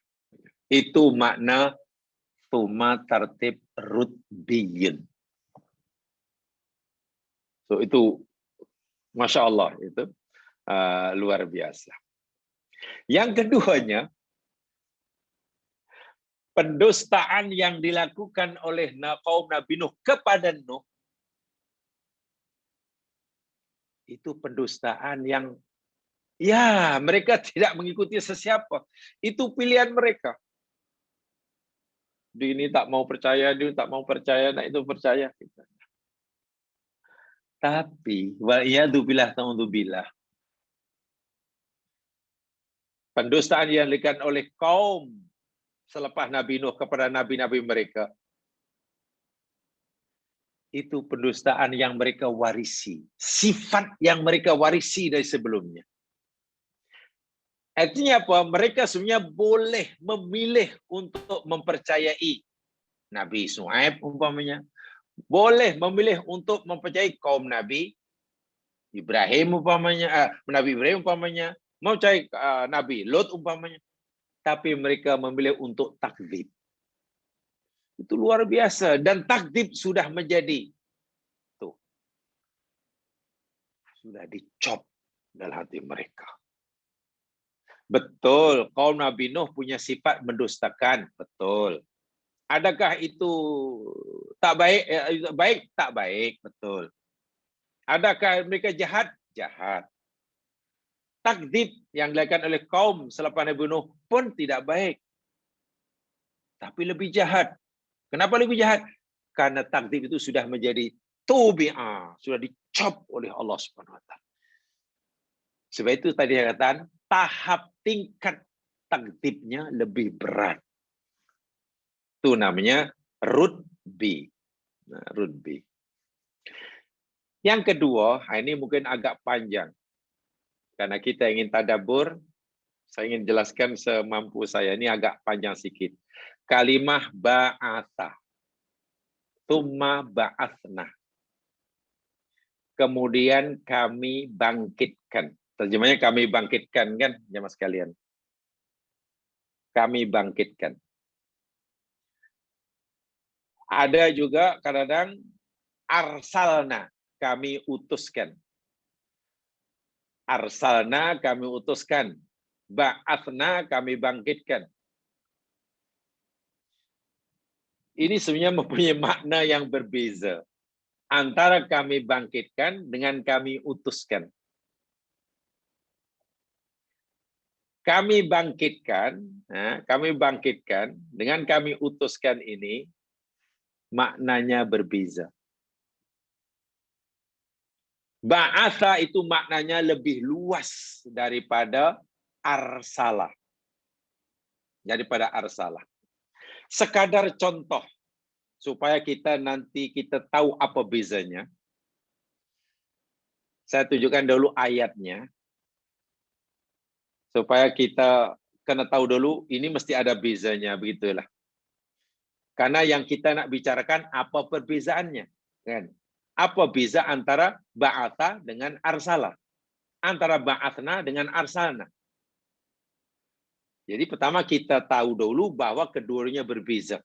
Itu makna Tuma tartib rutbiyun. So itu Masya Allah, itu luar biasa. Yang keduanya, pendustaan yang dilakukan oleh kaum Nabi Nuh kepada Nuh, itu pendustaan yang ya mereka tidak mengikuti sesiapa. Itu pilihan mereka. Ini tak mau percaya, dia tak mau percaya, nah itu percaya. Tapi wa'iyadzubillah ta'udzubillah, pendustaan yang dilakukan oleh kaum selepas Nabi Nuh kepada nabi-nabi mereka, itu pendustaan yang mereka warisi. Sifat yang mereka warisi dari sebelumnya. Artinya apa? Mereka sebenarnya boleh memilih untuk mempercayai Nabi Shu'aib umpamanya, boleh memilih untuk mempercayai kaum Nabi Ibrahim umpamanya, Nabi Ibrahim umpamanya, mempercayai Nabi Lot umpamanya, tapi mereka memilih untuk takdzib. Itu luar biasa, dan takdzib sudah menjadi tuh, sudah dicop dalam hati mereka. Betul, kaum Nabi Nuh punya sifat mendustakan, betul. Adakah itu tak baik? Baik, tak baik, betul. Adakah mereka jahat? Jahat. Takdzib yang dilakukan oleh kaum selepas Nabi Nuh pun tidak baik. Tapi lebih jahat. Kenapa lebih jahat? Karena takdzib itu sudah menjadi tubi'ah, sudah dicop oleh Allah Subhanahu wa taala. Sebab itu tadi saya katakan tahap tingkat takdzibnya lebih berat. Itu namanya rutbi. Nah, rutbi. Yang kedua, ini mungkin agak panjang. Karena kita ingin tadabbur, saya ingin jelaskan semampu saya. Ini agak panjang sedikit. Kalimah ba'atha. Tsumma ba'athna. Kemudian kami bangkitkan. Terjemahnya kami bangkitkan kan, jemaah sekalian. Kami bangkitkan. Ada juga kadang-kadang arsalna, kami utuskan. Arsalna, kami utuskan. Ba'athna, kami bangkitkan. Ini sebenarnya mempunyai makna yang berbeza. Antara kami bangkitkan dengan kami utuskan. Kami bangkitkan dengan kami utuskan ini maknanya berbeza. Ba'atha itu maknanya lebih luas daripada arsalah. Sekadar contoh supaya kita nanti tahu apa bezanya. Saya tunjukkan dulu ayatnya supaya kita kena tahu dulu ini mesti ada bezanya, begitulah. Karena yang kita nak bicarakan apa perbezaannya, kan? Apa beza antara ba'atha dengan arsalah? Antara ba'athna dengan arsalna. Jadi pertama kita tahu dulu bahwa keduanya berbeza.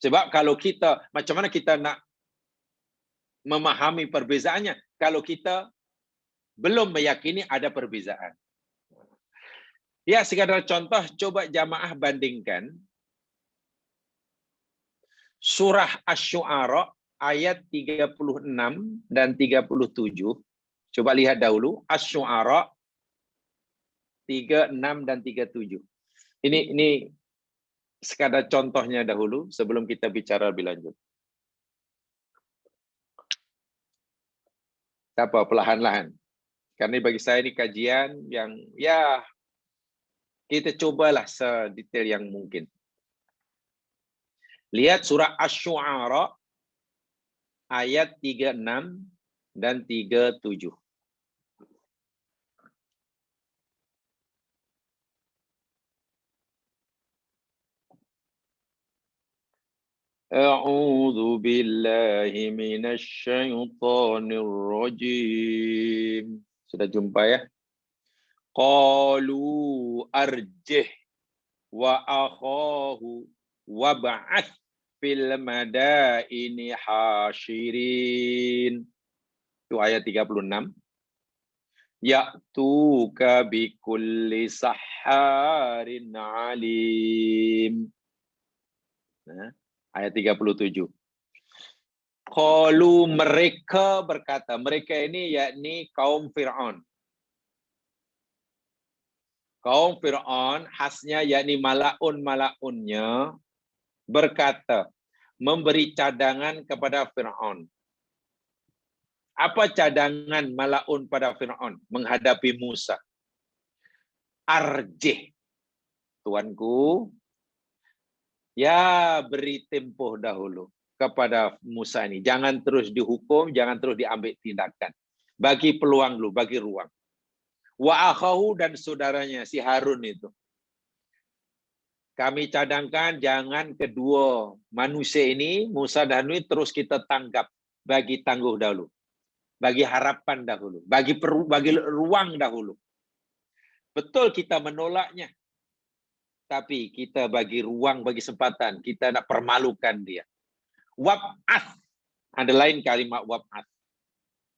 Sebab kalau kita, macam mana kita nak memahami perbezaannya kalau kita belum meyakini ada perbezaan? Ya, sekadar contoh, coba jamaah bandingkan surah Asy-Syu'ara ayat 36 dan 37. Coba lihat dahulu Asy-Syu'ara 36 dan 37. Ini sekadar contohnya dahulu sebelum kita bicara lebih lanjut. Apa perlahan-lahan? Karena bagi saya ini kajian yang ya kita cobalah sedetail yang mungkin. Lihat surah Asy-Syu'ara ayat 36 dan 37. A'udzu billahi minasy syaithanir rajim. Sudah jumpa ya? Qalu arjih wa akhahu wa ba'ath fil madaini hasyirin. Itu ayat 36. Ya'tuka bikulli sahharin alim. Nah, ayat 37. Qalu, mereka berkata, mereka ini yakni kaum Fir'aun. Kaum Fir'aun khasnya yakni malaun-malaunnya berkata, memberi cadangan kepada Fir'aun. Apa cadangan malaun pada Fir'aun menghadapi Musa? Arjih, tuanku, ya beri tempoh dahulu kepada Musa ini. Jangan terus dihukum, jangan terus diambil tindakan. Bagi peluang dulu, bagi ruang. Wa akhahu, dan saudaranya si Harun itu. Kami cadangkan jangan kedua manusia ini, Musa dan Harun, terus kita tanggap. Bagi tangguh dahulu. Bagi harapan dahulu. Bagi ruang dahulu. Betul kita menolaknya. Tapi kita bagi ruang, bagi kesempatan. Kita nak permalukan dia. Wab'ath. Ada lain kalimat wab'ath.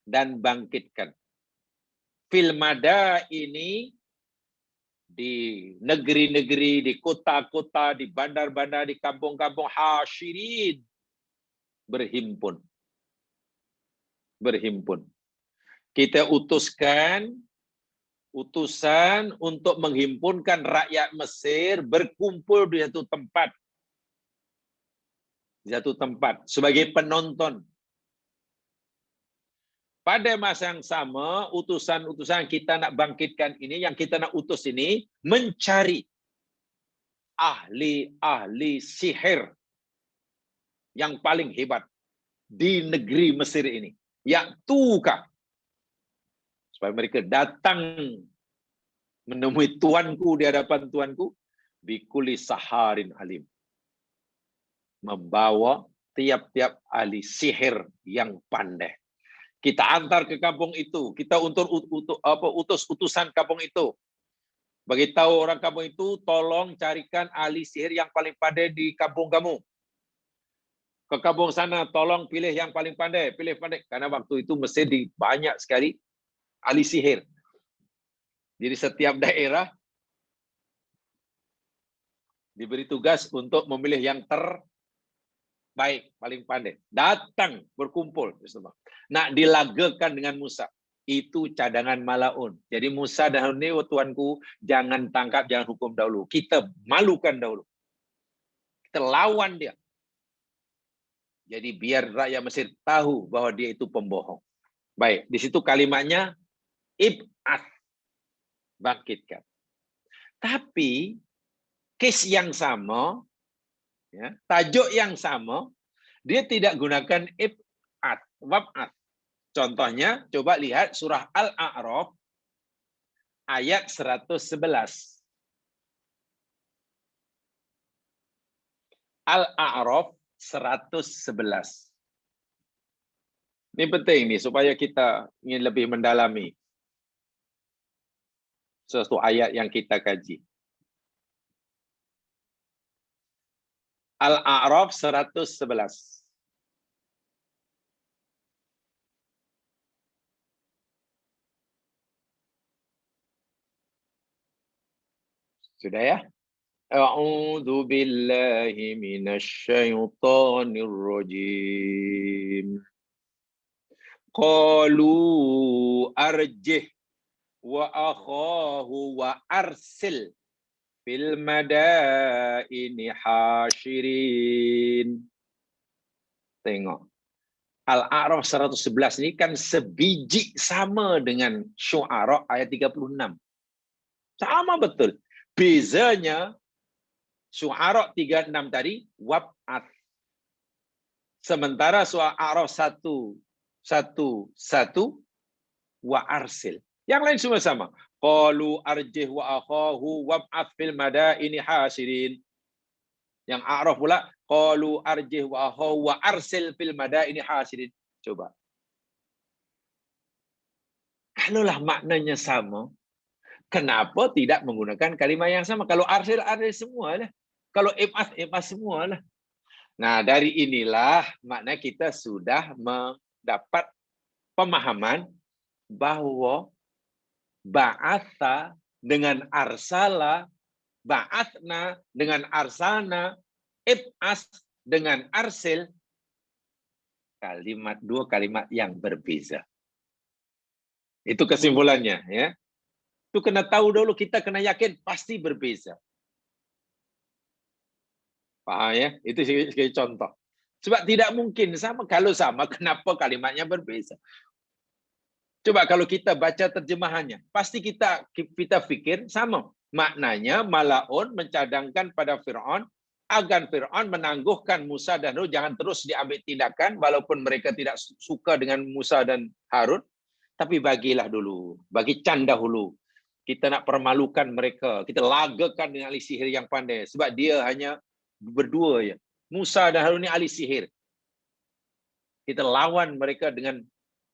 Dan bangkitkan. Fil mada ini di negeri-negeri, di kota-kota, di bandar-bandar, di kampung-kampung, hasyirin. Berhimpun. Kita utusan untuk menghimpunkan rakyat Mesir berkumpul di satu tempat sebagai penonton. Pada masa yang sama, utusan-utusan kita nak bangkitkan ini, yang kita nak utus ini, mencari ahli sihir yang paling hebat di negeri Mesir ini. Ya'tuka. Supaya mereka datang menemui tuanku di hadapan tuanku. Bikuli saharin alim. Membawa tiap-tiap ahli sihir yang pandai. Kita antar ke kampung itu. Kita utus utusan kampung itu. Bagi tahu orang kampung itu, tolong carikan ahli sihir yang paling pandai di kampung kamu. Ke kampung sana, tolong pilih yang paling pandai. Karena waktu itu Mesir banyak sekali ahli sihir. Jadi setiap daerah diberi tugas untuk memilih yang terbaik, paling pandai. Datang, berkumpul. Nak dilagakan dengan Musa. Itu cadangan Malaun. Jadi Musa dan Harun ini, tuanku, jangan tangkap, jangan hukum dahulu. Kita malukan dahulu. Kita lawan dia. Jadi biar rakyat Mesir tahu bahwa dia itu pembohong. Baik, di situ kalimatnya ib'ath, bangkitkan. Tapi case yang sama, ya, tajuk yang sama, dia tidak gunakan ib'ath, wab'ath. Contohnya, coba lihat surah Al-A'raf ayat 111. Al-A'raf 111. Ini penting nih supaya kita ingin lebih mendalami sesuatu ayat yang kita kaji. Al-A'raf 111. Sudah ya? A'udzu billahi minasyaitonir rajim. Qalu arjih wa akhahu wa arsil fil madaini hasyirin. Tengok. Al-A'raf 111 ini kan sebiji sama dengan Syu'ara ayat 36. Sama betul. Bezanya Syu'ara 36 tadi wab'ath. Sementara surah A'raf 111 wa arsil. Yang lain semua sama. Qalu arjih wa akhahu wab'ath fil madaini hasyirin. Yang A'raf pula qalu arjih wa akhahu wa arsil fil madaini hasyirin. Coba. Kalaulah maknanya sama, kenapa tidak menggunakan kalimat yang sama? Kalau arsil semualah. Kalau ib'ath semualah. Nah, dari inilah makna kita sudah mendapat pemahaman bahwa ba'atha dengan arsala, ba'athna dengan arsalna, ib'as dengan arsil, dua kalimat yang berbeza. Itu kesimpulannya, ya. Itu kena tahu dulu, kita kena yakin pasti berbeza. Paham ya? Itu sebagai contoh. Sebab tidak mungkin sama. Kalau sama, kenapa kalimatnya berbeza? Coba kalau kita baca terjemahannya, pasti kita fikir sama. Maknanya Malaun mencadangkan pada Fir'aun agar Fir'aun menangguhkan Musa dan Harun, jangan terus diambil tindakan walaupun mereka tidak suka dengan Musa dan Harun, tapi bagilah dulu, bagi can dahulu. kita nak permalukan mereka, kita lagakan dengan ahli sihir yang pandai, sebab dia hanya berdua je. Musa dan Harun ni ahli sihir. Kita lawan mereka dengan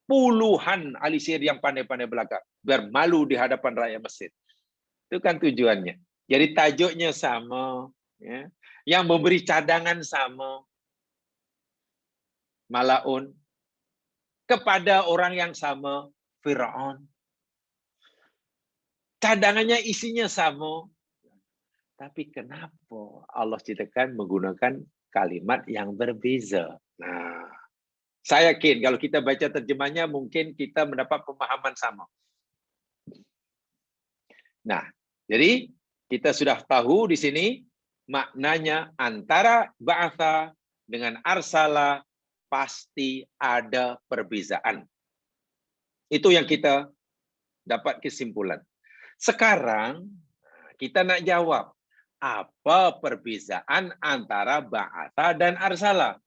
puluhan ahli sihir yang pandai-pandai belaka, biar malu di hadapan rakyat Mesir. Itu kan tujuannya. Jadi tajuknya sama, ya. Yang memberi cadangan sama, Malaun, kepada orang yang sama, Firaun. Cadangannya isinya sama. Tapi kenapa Allah ceritakan menggunakan kalimat yang berbeza? Nah, saya yakin kalau kita baca terjemahnya mungkin kita mendapat pemahaman sama. Nah, jadi kita sudah tahu di sini maknanya antara ba'atha dengan arsala pasti ada perbezaan. Itu yang kita dapat kesimpulan. Sekarang kita nak jawab, apa perbezaan antara ba'atha dan arsala?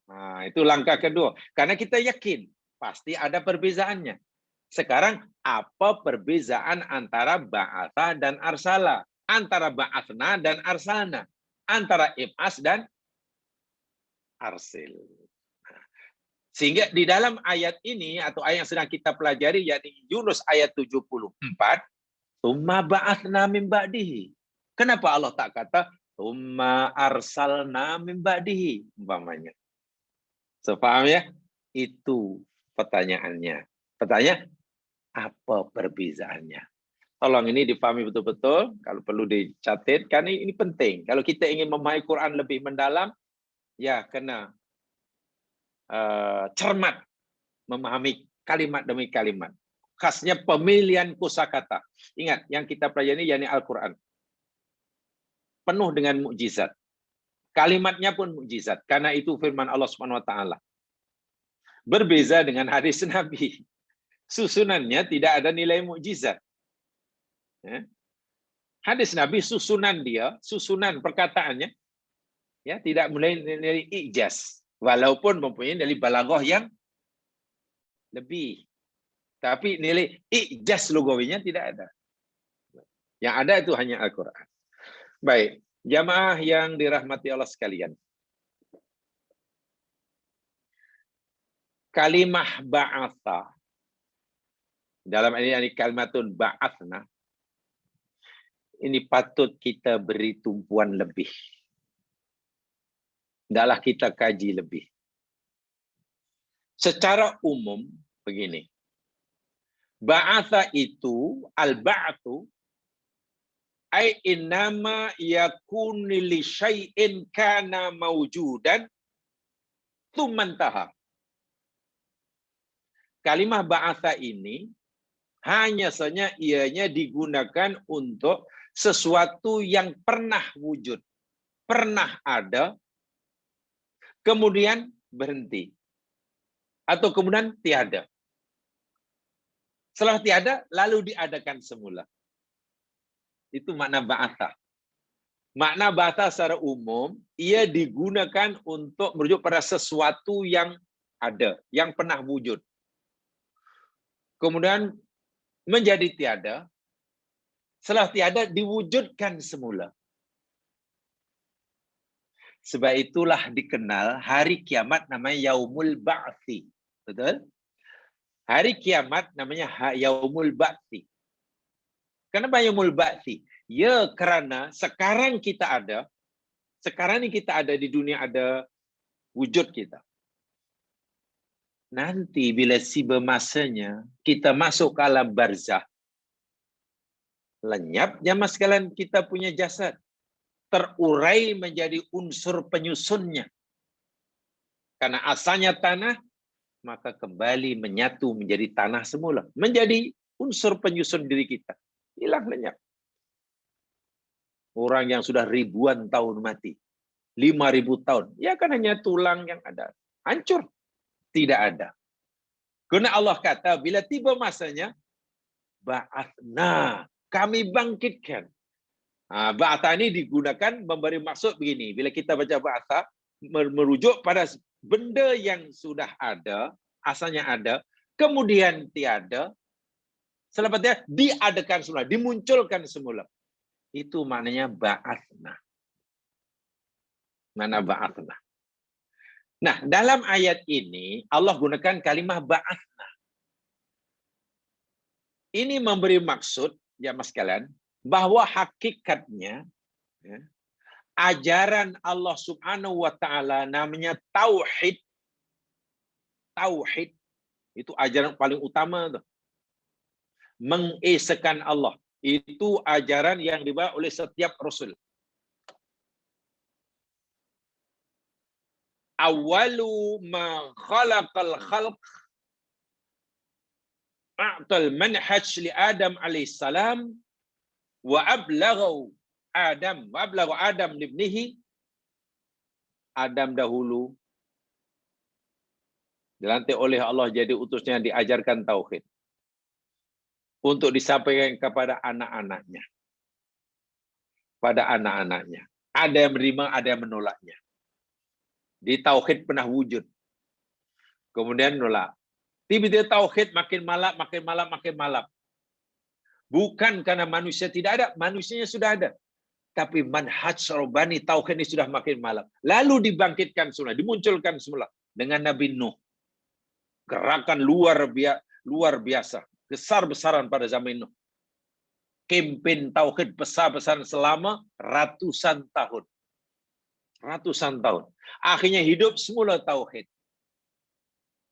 Nah, itu langkah kedua. Karena kita yakin pasti ada perbezaannya. Sekarang apa perbezaan antara ba'atha dan arsala? Antara ba'athna dan arsalna? Antara ib'as dan arsil. Sehingga di dalam ayat ini atau ayat yang sedang kita pelajari, yakni Yunus ayat 74, Tsumma ba'athna min ba'dihi. Kenapa Allah tak kata Tsumma arsalna min ba'dihi umpamanya? So, paham ya? Itu pertanyaannya. Pertanyaan, apa perbezaannya? Tolong ini dipahami betul-betul. Kalau perlu dicatat, karena ini penting. Kalau kita ingin memahami Quran lebih mendalam, ya kena cermat memahami kalimat demi kalimat. Khasnya pemilihan kosakata. Ingat, yang kita pelajari yakni Al-Quran. Penuh dengan mukjizat. Kalimatnya pun mukjizat. Karena itu firman Allah SWT. Berbeza dengan hadis Nabi. Susunannya tidak ada nilai mukjizat. Ya. Hadis Nabi susunan dia, susunan perkataannya, ya tidak mulai dari ijaz. Walaupun mempunyai nilai balaghah yang lebih. Tapi nilai ijaz lugawinya tidak ada. Yang ada itu hanya Al-Quran. Baik, jamaah yang dirahmati Allah sekalian. Kalimah ba'atha. Dalam ini kalimatun ba'athna. Ini patut kita beri tumpuan lebih. Hendaklah kita kaji lebih. Secara umum, begini. Ba'atha itu, al-ba'athu, ay innama yakuni li syai'in kana mawjudan tsummantaha. Kalimah ba'atha ini hanya saja ianya digunakan untuk sesuatu yang pernah wujud, pernah ada, kemudian berhenti. Atau kemudian tiada. Setelah tiada, lalu diadakan semula. Itu makna ba'atha. Makna ba'atha secara umum, ia digunakan untuk merujuk pada sesuatu yang ada, yang pernah wujud. Kemudian menjadi tiada, setelah tiada diwujudkan semula. Sebab itulah dikenal hari kiamat namanya Yaumul Ba'thi. Betul? Hari kiamat namanya Yaumul Ba'thi. Kenapa Yaumul Ba'thi? Ya kerana sekarang kita ada, sekarang ini kita ada di dunia, ada wujud kita. Nanti bila tiba masanya, kita masuk ke alam barzah. Lenyap jamaah sekalian kita punya jasad. Terurai menjadi unsur penyusunnya. Karena asalnya tanah, maka kembali menyatu menjadi tanah semula. Menjadi unsur penyusun diri kita. Hilang lenyap. Orang yang sudah ribuan tahun mati. 5.000 tahun. Ya kan hanya tulang yang ada. Hancur. Tidak ada. Karena Allah kata, bila tiba masanya, ba'athna. Kami bangkitkan. Ba'atha ini digunakan memberi maksud begini. Bila kita baca ba'atha, merujuk pada benda yang sudah ada, asalnya ada, kemudian tiada, Selepas dia diadakan semula, dimunculkan semula. Itu maknanya ba'atsna. Mana ba'atsna. Nah, dalam ayat ini Allah gunakan kalimah ba'atsna. Ini memberi maksud, ya mas sekalian, bahwa hakikatnya ya, ajaran Allah Subhanahu wa taala namanya tauhid. Tauhid itu ajaran paling utama tuh. Mengesakan Allah. Itu ajaran yang dibawa oleh setiap rasul. Awalu ma khalaqal khalq a'tal manhaj li Adam alaihissalam wa ablaghu Adam libnihi. Adam dahulu dilantik oleh Allah jadi utusnya, diajarkan tauhid untuk disampaikan kepada anak-anaknya. Pada anak-anaknya. Ada yang menerima, ada yang menolaknya. Di tauhid pernah wujud. Kemudian nolak. Tiba-tiba tauhid makin malap. Bukan karena manusia tidak ada, manusianya sudah ada. Tapi manhaj robbani tauhid ini sudah makin malap. Lalu dibangkitkan semula, dimunculkan semula dengan Nabi Nuh. Gerakan luar biasa. Besar-besaran pada zaman Nuh. Kempen tauhid besar-besaran selama ratusan tahun. Ratusan tahun. Akhirnya hidup semula tauhid.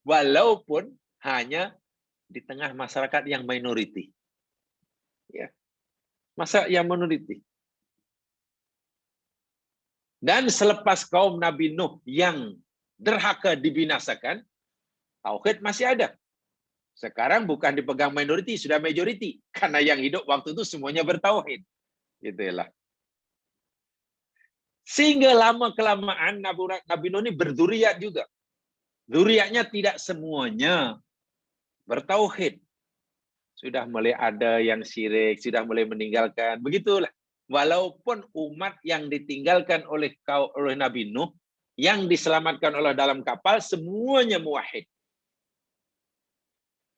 Walaupun hanya di tengah masyarakat yang minoriti. Ya. Masa yang minoriti. Dan selepas kaum Nabi Nuh yang derhaka dibinasakan, tauhid masih ada. Sekarang bukan dipegang minoriti, sudah majority. Karena yang hidup waktu itu semuanya bertauhid. Gitulah. Sehingga lama-kelamaan Nabi Nuh ini berduriat juga. Duriatnya tidak semuanya bertauhid. Sudah mulai ada yang syirik, sudah mulai meninggalkan. Begitulah. Walaupun umat yang ditinggalkan oleh Nabi Nuh, yang diselamatkan oleh dalam kapal, semuanya muwahhid.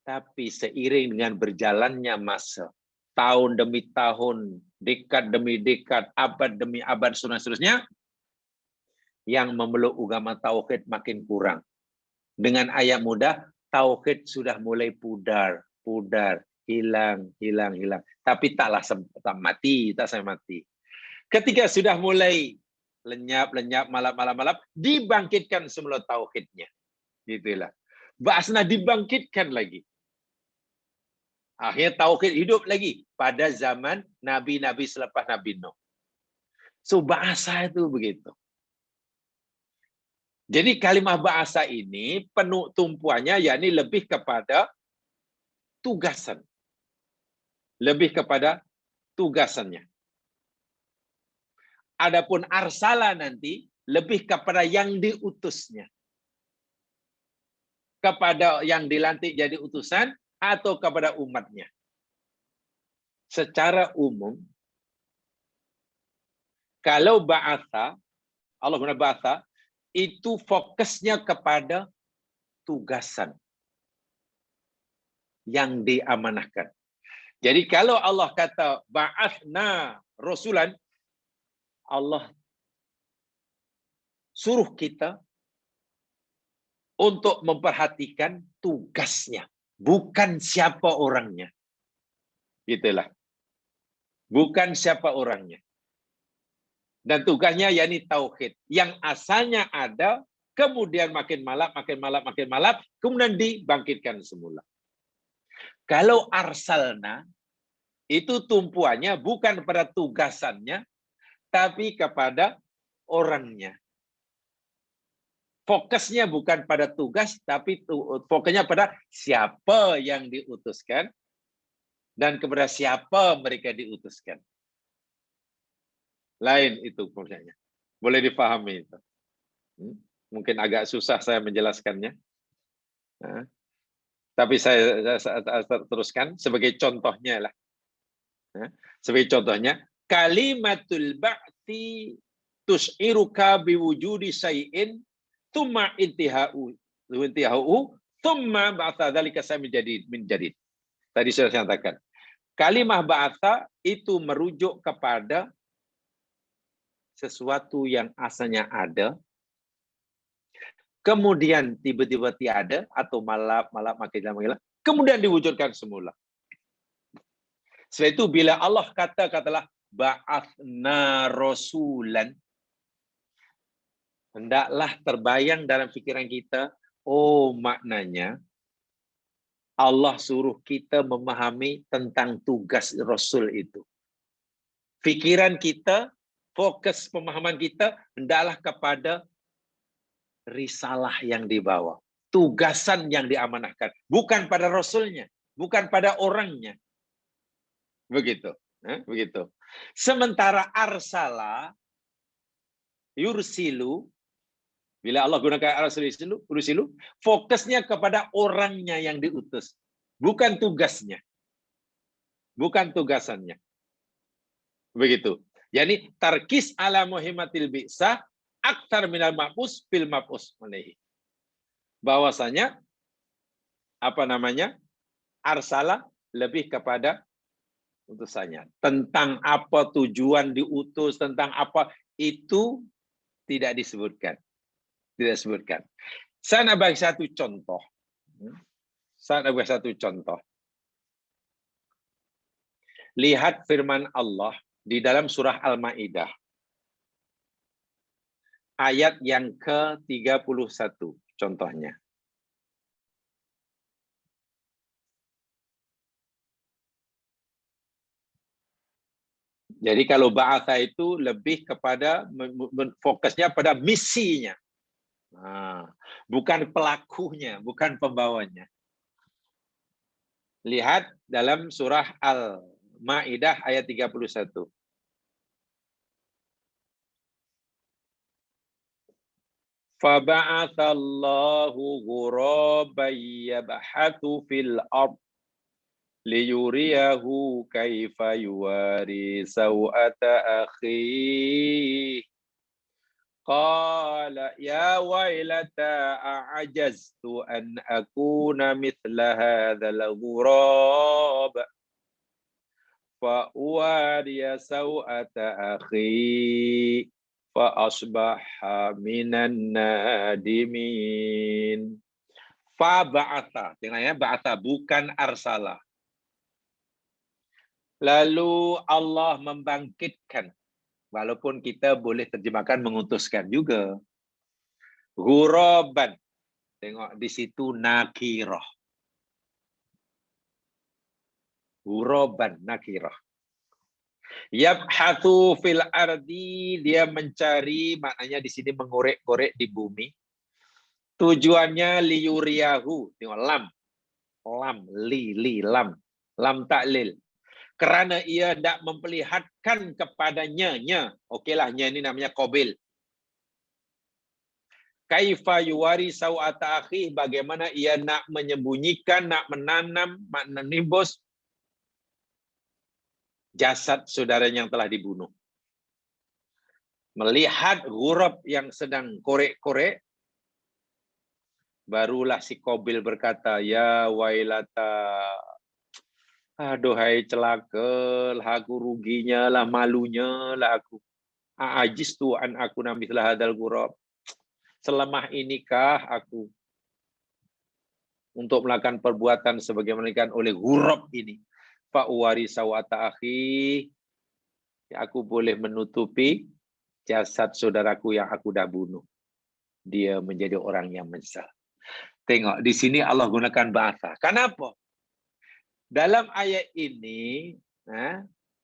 Tapi seiring dengan berjalannya masa, tahun demi tahun, dekad demi dekad, abad demi abad, seterusnya, yang memeluk agama tauhid makin kurang. Dengan ayat mudah, tauhid sudah mulai pudar, hilang. Tapi tak sampai mati. Ketika sudah mulai lenyap, malap, dibangkitkan semula tauhidnya. Gitulah. Ba'atsna dibangkitkan lagi. Akhirnya tauhid hidup lagi pada zaman nabi-nabi selepas Nabi Nuh. So bahasa itu begitu. Jadi kalimah bahasa ini penuh tumpuannya yakni lebih kepada tugasan. Lebih kepada tugasannya. Adapun arsala nanti lebih kepada yang diutusnya. Kepada yang dilantik jadi utusan atau kepada umatnya. Secara umum, kalau ba'atha, Allah guna ba'atha, itu fokusnya kepada tugasan yang diamanahkan. Jadi kalau Allah kata ba'athna rasulan, Allah suruh kita untuk memperhatikan tugasnya. Bukan siapa orangnya. Gitulah. Bukan siapa orangnya. Dan tugasnya yakni tauhid. Yang asalnya ada, kemudian makin malap, kemudian dibangkitkan semula. Kalau arsalna, itu tumpuannya bukan pada tugasannya, tapi kepada orangnya. Fokusnya bukan pada tugas, tapi fokusnya pada siapa yang diutuskan dan kepada siapa mereka diutuskan. Lain itu maksudnya. Boleh dipahami itu. Mungkin agak susah saya menjelaskannya. Tapi saya teruskan sebagai contohnya lah. Sebagai contohnya, kalimatul ba'ti tus'iruka biwujudi syai'in thumma intihau thumma ba'atha dzalika menjadi. Tadi saya katakan. Kalimah ba'atha itu merujuk kepada sesuatu yang asalnya ada, kemudian tiba-tiba tiada, atau malap makin kemudian diwujudkan semula. Sebab itu bila Allah katalah ba'athna rasulan, hendaklah terbayang dalam pikiran kita, oh maknanya Allah suruh kita memahami tentang tugas Rasul itu. Pikiran kita, fokus pemahaman kita hendaklah kepada risalah yang dibawa, tugasan yang diamanahkan, bukan pada Rasulnya, bukan pada orangnya. Begitu. Begitu. Sementara arsala, yursilu, bila Allah gunakan yursilu, fokusnya kepada orangnya yang diutus, bukan tugasnya, bukan tugasannya. Begitu. Yani tarkis ala muhimmatil bi'sah aktar minal mab'us fil mab'us alaihi. Bahwasanya arsala lebih kepada utusannya. Tentang apa tujuan diutus, tentang apa itu tidak disebutkan. Tidak disebutkan. Saya nak bagi satu contoh. Lihat firman Allah di dalam surah Al-Maidah. Ayat yang ke-31 contohnya. Jadi kalau ba'atha itu lebih kepada fokusnya pada misinya. Bukan pelakunya, bukan pembawanya. Lihat dalam surah Al-Maidah ayat 31. Faba'athallahu ghuraban yabhathu fil ard liyuriyahu kaifa yuwari sawata akhihi. Qala ya wailata a'ajaztu an akuna mithla hadzal ghurab fa uwariya sawata akhi fa asbaha minan nadimin. Fa ba'atha, dengarnya ba'atha bukan arsala. Lalu Allah membangkitkan. Walaupun kita boleh terjemahkan mengutuskan juga. Ghuraban. Tengok di situ nakirah. Ghuraban nakirah. Yabhathu fil ardi, dia mencari, maknanya di sini mengorek-korek di bumi. Tujuannya liyuriyahu. Tengok lam. Lam, lam. Lam taklil. Kerana ia tidak memperlihatkan kepadanya, okeylah, ini namanya qabil. Kaifa yuwari sawata akhi, bagaimana ia nak menyembunyikan, nak menanam, menibus jasad saudaranya yang telah dibunuh. Melihat ghurab yang sedang korek-korek, barulah si qabil berkata, ya wailata, aduhai celaka lah aku, ruginya lah, malunya lah aku. Ajis tu an aku namithlah hadal ghurab. Selemah inikah aku untuk melakukan perbuatan sebagaimana oleh ghurab ini. Fa uwari sawata akhi, aku boleh menutupi jasad saudaraku yang aku dah bunuh. Dia menjadi orang yang menyesal. Tengok di sini Allah gunakan bahasa. Kenapa? Dalam ayat ini,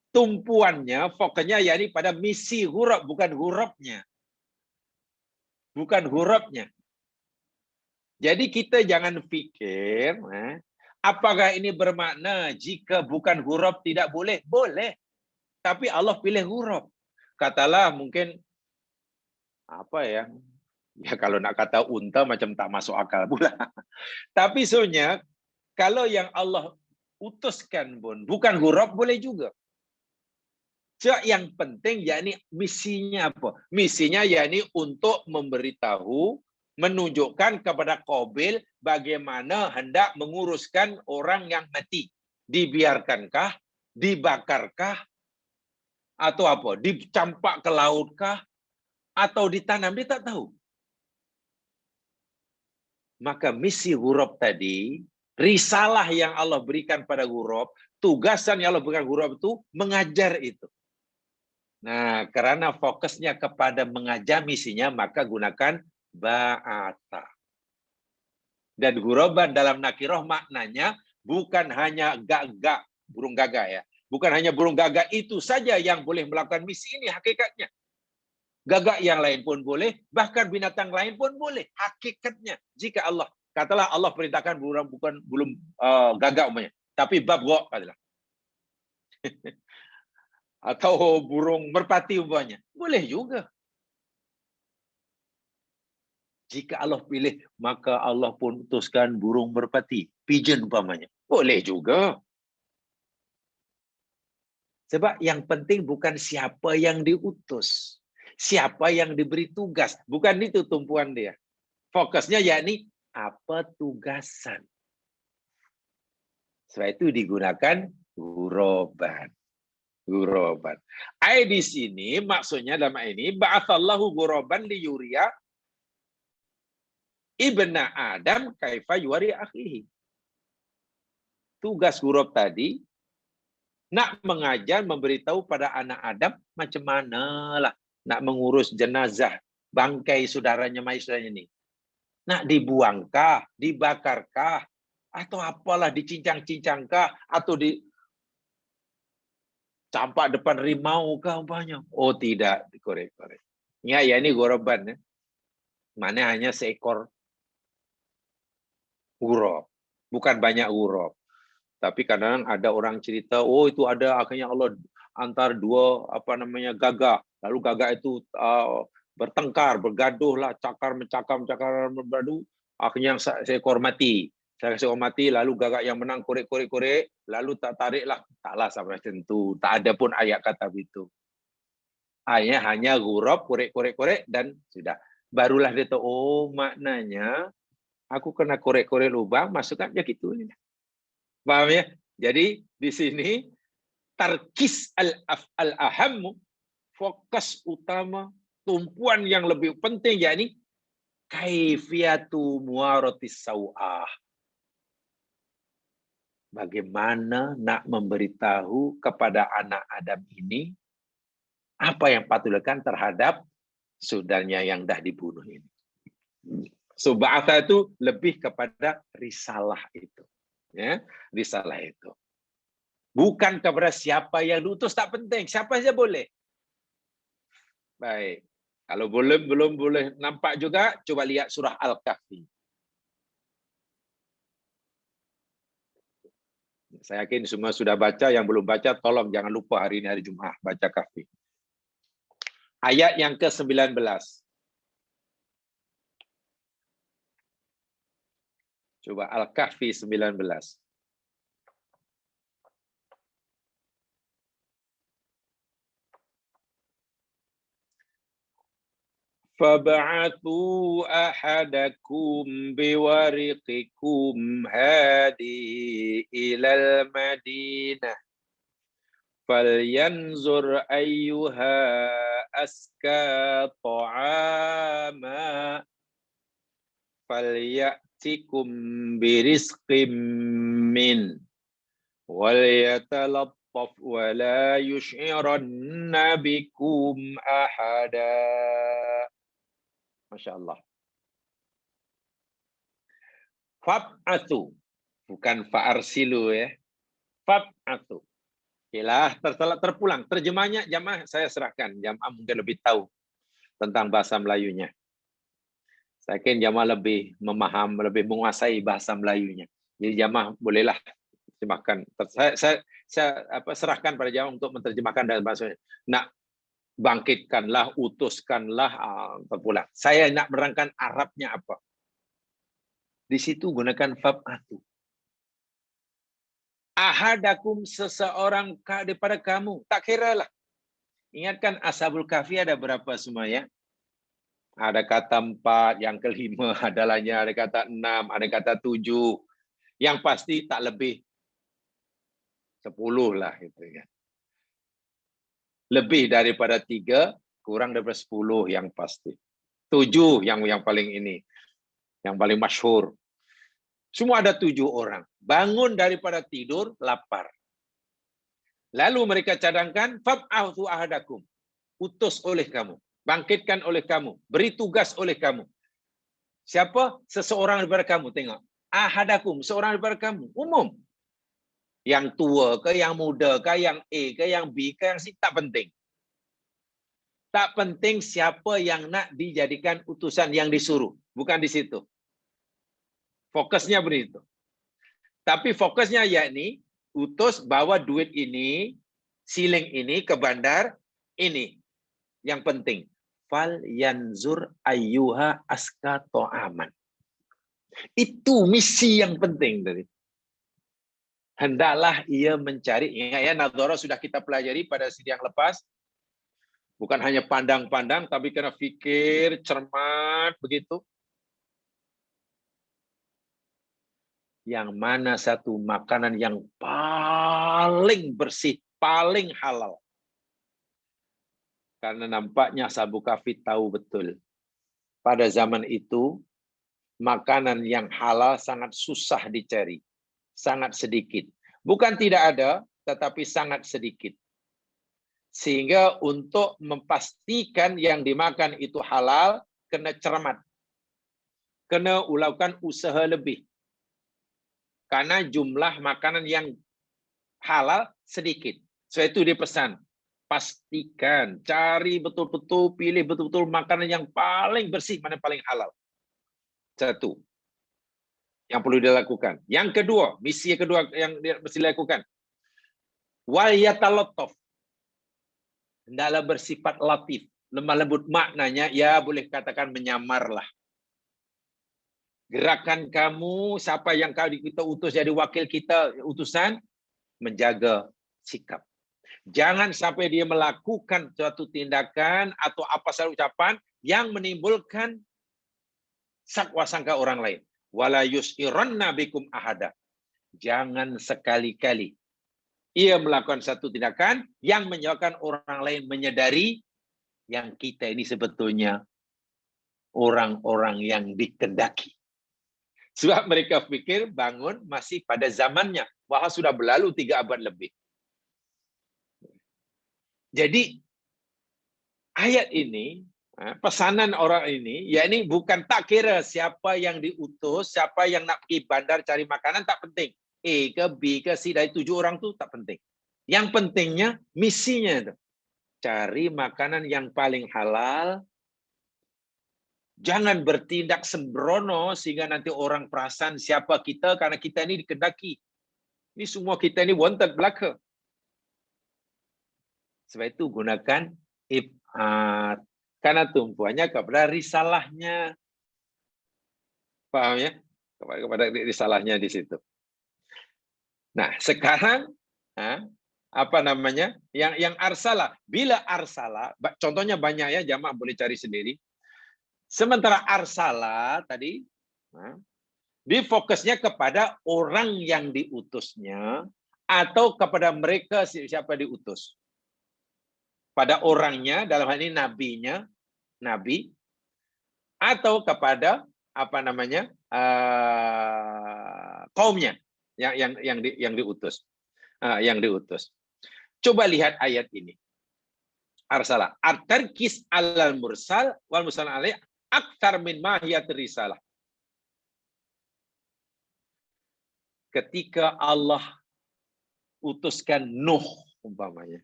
tumpuannya, fokusnya yakni pada misi ghurab, bukan ghurabnya. Bukan ghurabnya. Jadi kita jangan fikir, apakah ini bermakna jika bukan ghurab tidak boleh? Boleh. Tapi Allah pilih ghurab. Katalah mungkin, ya kalau nak kata unta macam tak masuk akal pula. Tapi sebenarnya, kalau yang Allah utuskan pun bukan ghurab boleh juga. Yang penting yakni misinya apa? Misinya yakni untuk memberitahu, menunjukkan kepada qabil bagaimana hendak menguruskan orang yang mati. Dibiarkankah? Dibakarkah? Atau apa? Dicampak ke lautkah? Atau ditanam? Dia tak tahu. Maka misi huruf tadi, risalah yang Allah berikan pada huruf, tugasan yang Allah berikan huruf itu mengajar itu. Nah, karena fokusnya kepada mengajar misinya, maka gunakan ba'ata. Dan huroban dalam nakiroh maknanya bukan hanya gagak, burung gagak ya. Bukan hanya burung gagak itu saja yang boleh melakukan misi ini hakikatnya. Gagak yang lain pun boleh, bahkan binatang lain pun boleh. Hakikatnya, jika Allah, katalah Allah perintahkan bukan belum gagak umpamanya, tapi babgok katalah. Atau burung merpati umpamanya, boleh juga. Jika Allah pilih, maka Allah pun utuskan burung merpati, pigeon umpamanya. Boleh juga. Sebab yang penting bukan siapa yang diutus. Siapa yang diberi tugas. Bukan itu tumpuan dia. Fokusnya yakni apa tugasan. Sebab itu digunakan huroban. Huroban. Di sini maksudnya dalam ini ba'atsallahu huroban liyuriya ibna Adam kaifa yuwari akhihi. Tugas huruf tadi nak mengajar, memberitahu pada anak Adam macam manalah nak mengurus jenazah bangkai saudaranya ini. Nak dibuangkah, dibakarkah, atau apalah dicincang-cincangkah, atau campak depan rimau kah umpamanya? Oh tidak, korek-korek. Ya ini goroban ya. Mana hanya seekor huruf, bukan banyak huruf. Tapi kadang ada orang cerita, oh itu ada akhirnya Allah antar dua gagak, lalu gagak itu bertengkar, bergaduh lah, cakar bergaduh, akhirnya seekor mati. Seekor mati, lalu gagak yang menang korek, lalu tak tariklah, taklah sampai tentu, tak ada pun ayat kata itu. Hanya huruf korek, dan sudah. Barulah dia tahu, oh maknanya aku kena korek lubang, masukkan ya gitu. Paham ya? Jadi di sini tarkis al-aham, fokus utama, tumpuan yang lebih penting yakni kaifiyatu muaratis sau'ah. Bagaimana nak memberitahu kepada anak Adam ini apa yang patut dilakukan terhadap saudaranya yang dah dibunuh ini. So ba'atha itu lebih kepada risalah itu. Ya, risalah itu. Bukan kepada siapa yang diutus, tak penting. Siapa saja boleh. Baik. Kalau belum boleh nampak juga, coba lihat surah Al-Kahfi. Saya yakin semua sudah baca, yang belum baca tolong jangan lupa hari ini hari Jumat baca Kahfi. Ayat yang ke-19. Coba Al-Kahfi 19. Fab'athu ahadakum biwariqikum hadi ilal Madinah falyanzur ayyuha aska ta'ama falyatikum birizqim min walyatalattaf wala yush'iranna bikum ahada. Masya Allah. Fab'athu. Bukan fa'arsilu ya. Fab'athu. Yalah, terpulang. Terjemahnya jamaah saya serahkan. Jamaah mungkin lebih tahu tentang bahasa Melayunya. Saya yakin jamaah lebih memaham, lebih menguasai bahasa Melayunya. Jadi jamaah bolehlah terjemahkan. Saya serahkan pada jamaah untuk menerjemahkan dalam bahasa. Nak bangkitkanlah, utuskanlah, terpulang. Saya nak menerangkan Arabnya apa. Di situ gunakan fab'atu. Ahadakum, seseorang daripada kamu. Tak kira lah. Ingatkan Ashabul Kahfi ada berapa semua ya? Ada kata 4, yang kelima adalahnya, ada kata 6, ada kata 7. Yang pasti tak lebih 10 lah itu kan. Lebih daripada 3, kurang daripada 10 yang pasti. 7 yang paling ini, yang paling masyhur. Semua ada 7 orang. Bangun daripada tidur, lapar. Lalu mereka cadangkan, fab'athu ahadakum. Utus oleh kamu. Bangkitkan oleh kamu. Beri tugas oleh kamu. Siapa? Seseorang daripada kamu. Tengok. Ahadakum, seorang daripada kamu. Umum. Yang tua ke, yang muda ke, yang A ke, yang B ke, yang C, tak penting. Tak penting siapa yang nak dijadikan utusan yang disuruh. Bukan di situ. Fokusnya begitu. Tapi fokusnya yakni, utus bawa duit ini, siling ini ke bandar ini. Yang penting. Fal yanzur ayyuha aska to'aman. Itu misi yang penting tadi. Hendaklah ia mencari, ingat ya, nadhara sudah kita pelajari pada sidi yang lepas. Bukan hanya pandang-pandang, tapi kena fikir, cermat, begitu. Yang mana satu makanan yang paling bersih, paling halal. Karena nampaknya Sabu Kafid tahu betul. Pada zaman itu, makanan yang halal sangat susah dicari. Sangat sedikit. Bukan tidak ada, tetapi sangat sedikit. Sehingga untuk memastikan yang dimakan itu halal, kena cermat. Kena ulakan usaha lebih. Karena jumlah makanan yang halal sedikit. So itu dipesan. Pastikan, cari betul-betul, pilih betul-betul makanan yang paling bersih, mana paling halal. Satu. Yang perlu dilakukan. Yang kedua, misi kedua yang mesti dilakukan. Wal yatalattaf. Hendaklah bersifat latif, lemah lembut, maknanya ya boleh katakan menyamarlah. Gerakan kamu, siapa yang kita utus jadi wakil kita, utusan, menjaga sikap. Jangan sampai dia melakukan suatu tindakan atau apa saja ucapan yang menimbulkan sakwa sangka orang lain. Wala yus'iranna bikum ahada. Jangan sekali-kali ia melakukan satu tindakan yang menyebabkan orang lain menyadari yang kita ini sebetulnya orang-orang yang dikendaki. Sebab mereka pikir bangun masih pada zamannya. Wah, sudah berlalu 3 abad lebih. Jadi ayat ini, pesanan orang ini, ya ini bukan tak kira siapa yang diutus, siapa yang nak pergi bandar cari makanan, tak penting. A ke B ke C dari 7 orang tu tak penting. Yang pentingnya misinya itu. Cari makanan yang paling halal. Jangan bertindak sembrono sehingga nanti orang perasan siapa kita karena kita ini dikendaki. Ini semua kita ini wanted belaka. Sebab itu gunakan ibad. Karena tumpuannya kepada risalahnya. Paham ya? Kepada risalahnya di situ. Nah, sekarang apa namanya? Yang arsalah. Bila arsalah, contohnya banyak ya, jamaah boleh cari sendiri. Sementara arsala tadi difokusnya kepada orang yang diutusnya atau kepada mereka siapa diutus. Pada orangnya, dalam hal ini nabinya, nabi, atau kepada apa namanya kaumnya yang diutus, yang diutus. Coba lihat ayat ini. Arsala at-tarkis alal mursal wal mursal alaih akthar min mahiyat risalah. Ketika Allah utuskan Nuh umpamanya.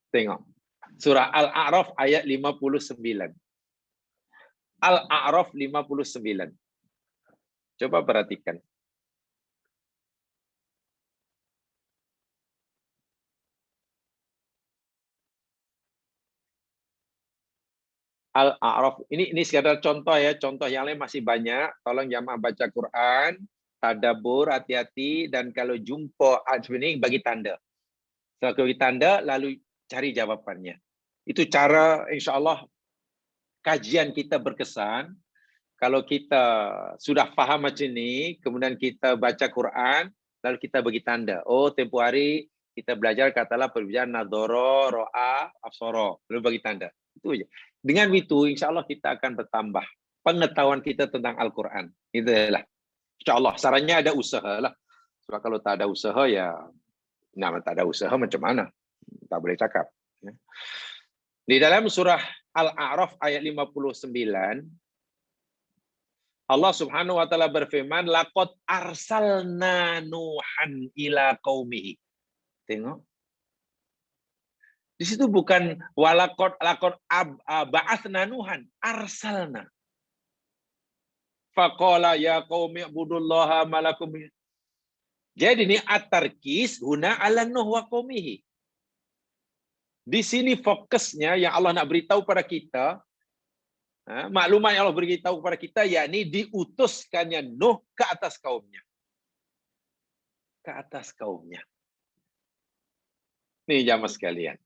Tengok. Surah Al-A'raf ayat 59. Al-A'raf 59. Coba perhatikan. Al-A'raf. Ini sekadar contoh ya, contoh yang lain masih banyak. Tolong jamaah baca Quran, tadabbur, hati-hati, dan kalau jumpa ini bagi tanda. Setelah bagi tanda, lalu cari jawabannya. Itu cara insya-Allah kajian kita berkesan. Kalau kita sudah faham macam ini, kemudian kita baca Quran, lalu kita bagi tanda. Oh, tempoh hari kita belajar katalah perbedaan nadoro, ro'a, absoro, lalu bagi tanda. Itu aja. Dengan itu, insya Allah kita akan bertambah pengetahuan kita tentang Al-Quran. Itulah. Insya Allah. Sarannya ada usaha lah. Sebab kalau tak ada usaha ya, tak ada usaha macam mana? Tak boleh cakap. Di dalam surah Al-A'raf ayat 59, Allah Subhanahu wa taala berfirman, laqad arsalna Nuhan ila qaumihi. Tengok. Di situ bukan walaqad ba'atsna Nuhan, arsalna. Faqala ya qaumi ibudullaha malakum. Jadi ini at-tarkis huna ala Nuh wa qaumihi. Di sini fokusnya yang Allah nak beritahu pada kita, maklumat yang Allah beritahu kepada kita, yakni diutuskannya Nuh ke atas kaumnya. Ke atas kaumnya. Nih jamaah sekalian.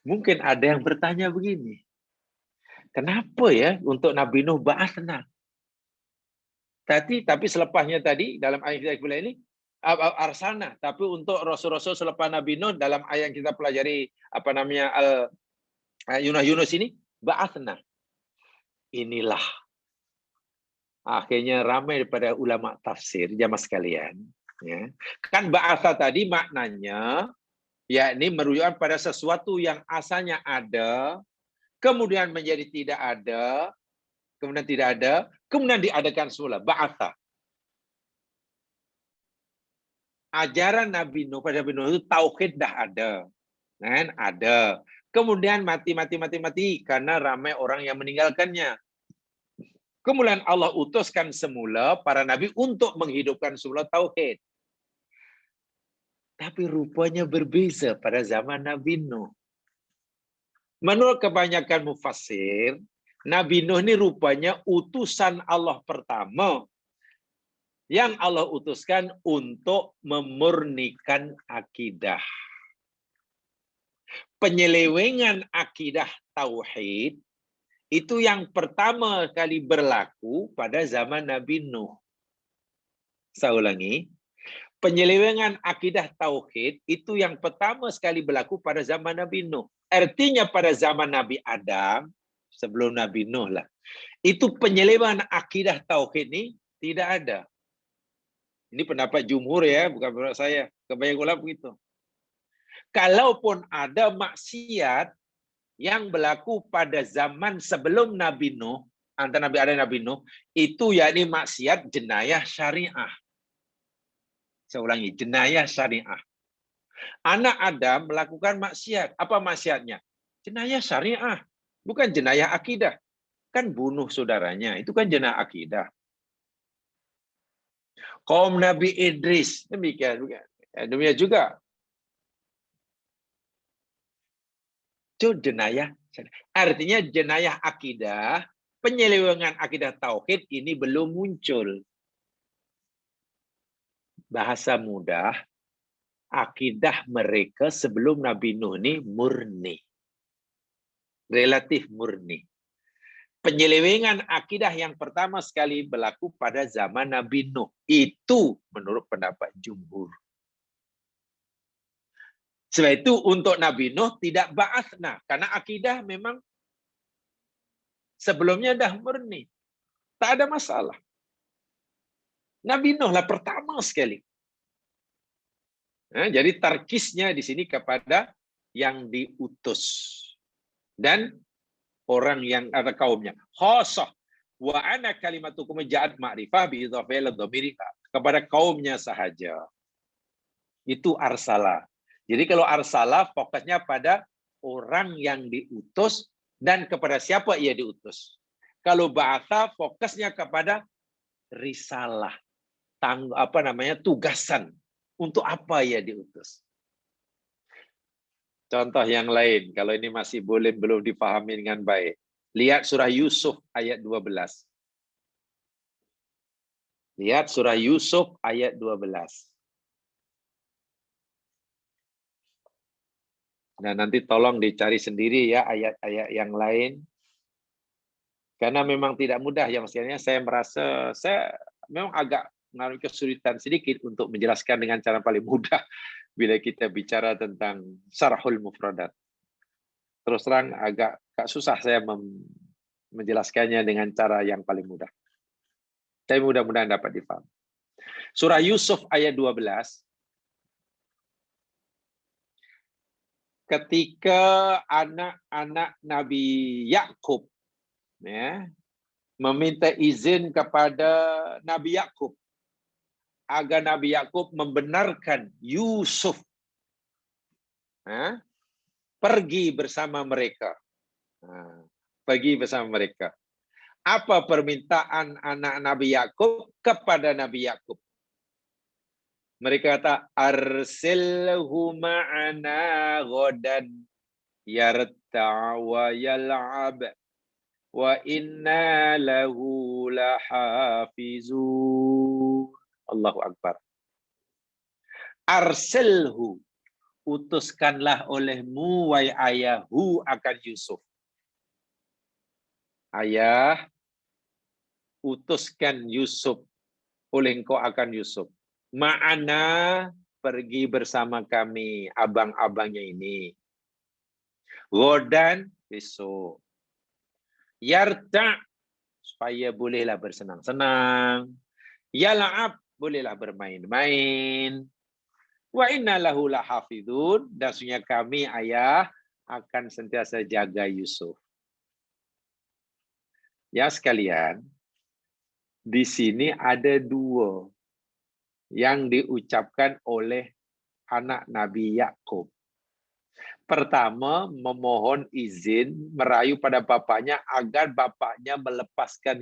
Mungkin ada yang bertanya begini. Kenapa ya untuk Nabi Nuh ba'atsna? Tapi selepasnya tadi dalam ayat kita ini arsalna, tapi untuk rasul-rasul selepas Nabi Nuh dalam ayat yang kita pelajari Yunus ini ba'atsna. Inilah akhirnya ramai daripada ulama tafsir jamaah sekalian, ya. Kan ba'atsa tadi maknanya yakni merujuk pada sesuatu yang asalnya ada, kemudian menjadi tidak ada, kemudian diadakan semula. Ba'atsa. Ajaran Nabi Nuh pada Nabi Nuh itu tauhid dah ada. Kan? Ada. Kemudian mati karena ramai orang yang meninggalkannya. Kemudian Allah utuskan semula para nabi untuk menghidupkan semula tauhid. Tapi rupanya berbeza pada zaman Nabi Nuh. Menurut kebanyakan mufassir, Nabi Nuh ini rupanya utusan Allah pertama yang Allah utuskan untuk memurnikan akidah. Penyelewengan akidah tauhid itu yang pertama kali berlaku pada zaman Nabi Nuh. Saya ulangi. Penyelewengan akidah tauhid itu yang pertama sekali berlaku pada zaman Nabi Nuh. Artinya pada zaman Nabi Adam, sebelum Nabi Nuh lah, itu penyelewengan akidah tauhid ini tidak ada. Ini pendapat jumhur ya, bukan pendapat saya. Kebanyakan ulama begitu. Kalaupun ada maksiat yang berlaku pada zaman sebelum Nabi Nuh, antara Nabi Adam dan Nabi Nuh, itu yakni maksiat jenayah syariah. Saya ulangi, jenayah syariah. Anak Adam melakukan maksiat. Apa maksiatnya? Jenayah syariah. Bukan jenayah akidah. Kan bunuh saudaranya. Itu kan jenayah akidah. Kaum Nabi Idris. Demikian juga. Itu jenayah. Artinya jenayah akidah, penyelewengan akidah tauhid ini belum muncul. Bahasa mudah, akidah mereka sebelum Nabi Nuh ini murni. Relatif murni. Penyelewengan akidah yang pertama sekali berlaku pada zaman Nabi Nuh. Itu menurut pendapat jumhur. Sebab itu untuk Nabi Nuh tidak ba'atsna. Karena akidah memang sebelumnya dah murni. Tak ada masalah. Nabi Nuh lah pertama sekali. Nah, jadi tarkisnya di sini kepada yang diutus. Dan orang yang ada kaumnya. Khasah. Wa ana kalimatukum ja'at ma'rifah bi'idhafil dhamiri. Kepada kaumnya sahaja. Itu arsala. Jadi kalau arsala fokusnya pada orang yang diutus dan kepada siapa ia diutus. Kalau ba'atha fokusnya kepada risalah. Tugasan. Untuk apa ia diutus. Contoh yang lain, kalau ini masih belum dipahami dengan baik. Lihat surah Yusuf ayat 12. Lihat surah Yusuf ayat 12. Nah, nanti tolong dicari sendiri ya ayat-ayat yang lain. Karena memang tidak mudah ya maksudnya. Saya merasa saya memang agak mengalami kesulitan sedikit untuk menjelaskan dengan cara paling mudah bila kita bicara tentang syarahul mufradat. Terus terang agak susah saya menjelaskannya dengan cara yang paling mudah. Tapi mudah-mudahan dapat difahami. Surah Yusuf ayat 12. Ketika anak-anak Nabi Yakub meminta izin kepada Nabi Yakub agar Nabi Yakub membenarkan Yusuf pergi bersama mereka. Pergi bersama mereka. Apa permintaan anak Nabi Yakub kepada Nabi Yakub? Mereka kata, arsilhu ma'ana ghadan yarta' wa yal'ab wa inna lahu lahafizun. Allahu Akbar. Arsilhu, utuskanlah olehmu wahai ayahhu akan Yusuf. Ayah, utuskan Yusuf oleh engkau akan Yusuf. Ma'ana, pergi bersama kami, abang-abangnya ini. Ghadan, besok. Yarta', supaya bolehlah bersenang-senang. Yal'ab, bolehlah bermain-main. Wa inna lahu lahafidun, dan sesungguhnya kami ayah akan sentiasa jaga Yusuf. Ya sekalian, di sini ada dua yang diucapkan oleh anak Nabi Yakub. Pertama, memohon izin merayu pada bapaknya agar bapaknya melepaskan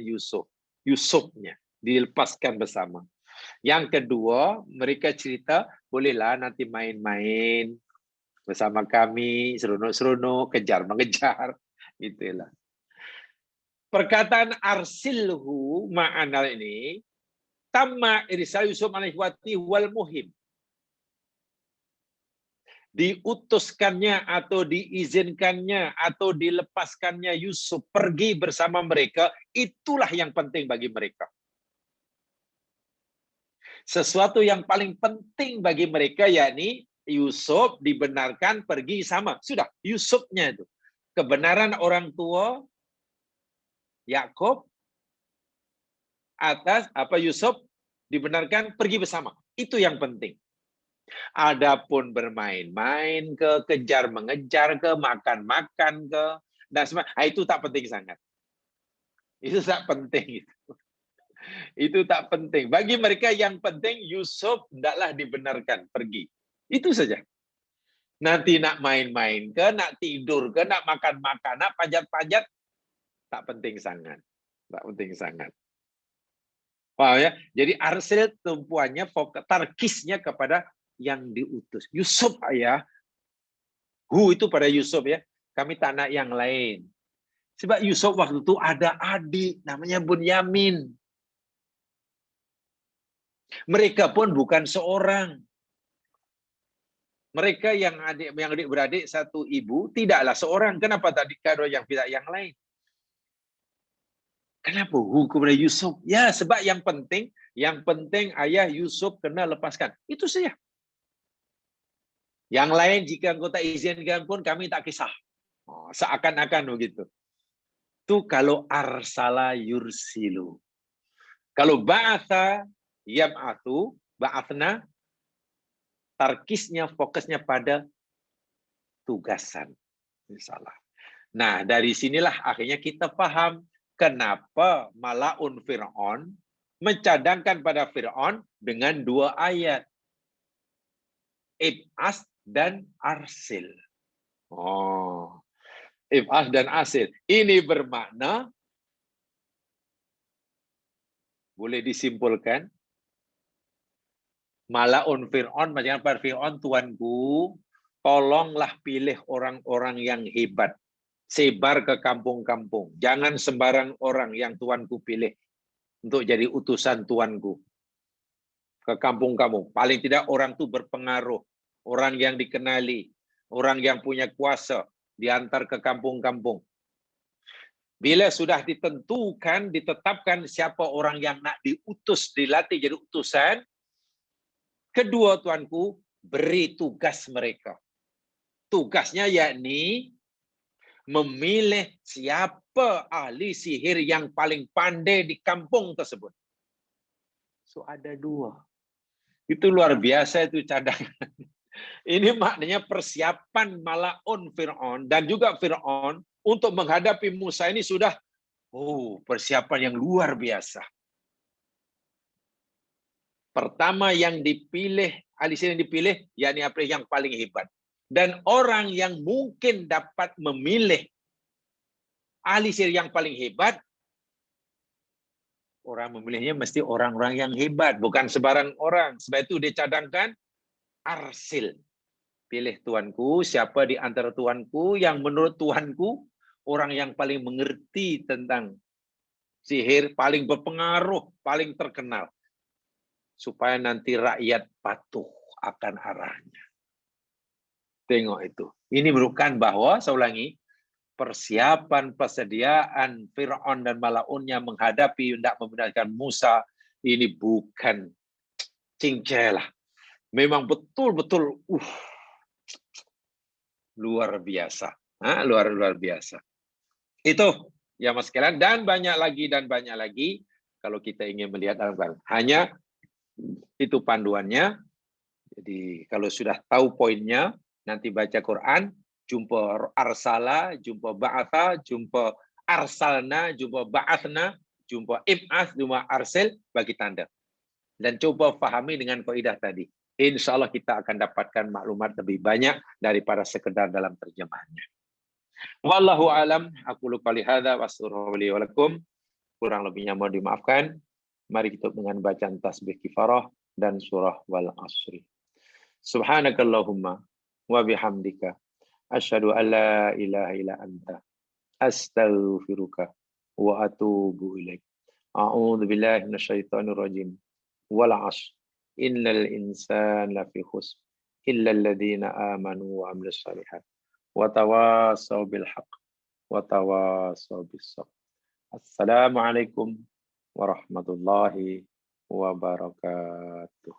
Yusufnya, dilepaskan bersama. Yang kedua, mereka cerita, bolehlah nanti main-main bersama kami, seronok-seronok, kejar-mengejar, itulah. Perkataan arsilhu ma'ana ini tamma irsal Yusuf alaihi wal muhim. Diutuskannya atau diizinkannya atau dilepaskannya Yusuf pergi bersama mereka, itulah yang penting bagi mereka. Sesuatu yang paling penting bagi mereka yakni Yusuf dibenarkan pergi sama. Sudah, Yusufnya itu. Kebenaran orang tua Yakub atas Yusuf dibenarkan pergi bersama. Itu yang penting. Adapun bermain-main ke, kejar-mengejar ke, makan-makan ke, dan sebagainya, itu tak penting sangat. Itu tak penting. Itu tak penting. Bagi mereka yang penting Yusuf hendaklah dibenarkan pergi. Itu saja. Nanti nak main-main ke, nak tidur ke, nak makan-makan, nak pajat-pajat, tak penting sangat. Tak penting sangat. Paham ya? Jadi arsil tumpuannya, tarkisnya kepada yang diutus. Yusuf ayah, itu pada Yusuf ya. Kami tak nak yang lain. Sebab Yusuf waktu itu ada adik namanya Bunyamin. Mereka pun bukan seorang. Mereka yang adik beradik satu ibu tidaklah seorang. Kenapa tak dikado yang tidak yang lain? Kenapa kepada Yusuf? Ya, sebab yang penting ayah Yusuf kena lepaskan. Itu saja. Yang lain jika engkau tak izinkan pun kami tak kisah. Seakan-akan begitu. Itu kalau arsala yursilu. Kalau ba'atha yab'athu, ba'athna, tarkisnya, fokusnya pada tugasan. Misalnya. Nah, dari sinilah akhirnya kita paham kenapa Malaun Fir'aun mencadangkan pada Fir'aun dengan dua ayat. Ib'as dan arsil. Ib'as dan arsil. Ini bermakna, boleh disimpulkan, Malaun Fir'aun, macam apa Fir'aun, Tuanku, tolonglah pilih orang-orang yang hebat. Sebar ke kampung-kampung. Jangan sembarang orang yang Tuanku pilih untuk jadi utusan Tuanku. Ke kampung-kampung. Paling tidak orang itu berpengaruh. Orang yang dikenali. Orang yang punya kuasa. Diantar ke kampung-kampung. Bila sudah ditentukan, ditetapkan siapa orang yang nak diutus, dilatih jadi utusan, kedua tuanku beri tugas mereka. Tugasnya yakni memilih siapa ahli sihir yang paling pandai di kampung tersebut. So ada 2. Itu luar biasa itu cadangan. Ini maknanya persiapan Malaun Fir'aun dan juga Fir'aun untuk menghadapi Musa ini sudah persiapan yang luar biasa. Pertama yang dipilih, ahli sihir yang dipilih, yakni apa yang paling hebat. Dan orang yang mungkin dapat memilih ahli sihir yang paling hebat, orang memilihnya mesti orang-orang yang hebat, bukan sebarang orang. Sebab itu dia cadangkan arsil. Pilih tuanku, siapa di antara tuanku yang menurut tuanku orang yang paling mengerti tentang sihir, paling berpengaruh, paling terkenal. Supaya nanti rakyat patuh akan arahnya. Tengok itu. Ini menunjukkan bahwa, saya ulangi, persiapan persediaan Fir'aun dan Malaunnya menghadapi hendak membenarkan Musa ini bukan cincai. Memang betul-betul luar biasa. Luar biasa. Itu ya Mas sekalian, dan banyak lagi kalau kita ingin melihat dalam Quran. Hanya itu panduannya. Jadi kalau sudah tahu poinnya, nanti baca Quran, jumpa arsala, jumpa ba'atha, jumpa arsalna, jumpa ba'athna, jumpa ib'ath, jumpa arsil, bagi tanda. Dan coba fahami dengan kaidah tadi. Insya Allah kita akan dapatkan maklumat lebih banyak daripada sekedar dalam terjemahannya. Wallahu alam, aku lupa lihada wassalamualaikum warahmatullahi wabarakatuh. Kurang lebihnya mohon dimaafkan. Mari kita dengan bacaan tasbih kifarah dan surah wal asri. Subhanakallahumma wa bihamdika asyhadu an la ilaha illa anta astaghfiruka wa atubu ilaik. A'udzu billahi minasyaitonir rajim. Wal 'ashr innal insana lafi khusr illa alladziina aamanu wa 'amilus shalihat wa tawassaw bil haqq wa tawassaw bis sabr. Assalamualaikum warahmatullahi wabarakatuh.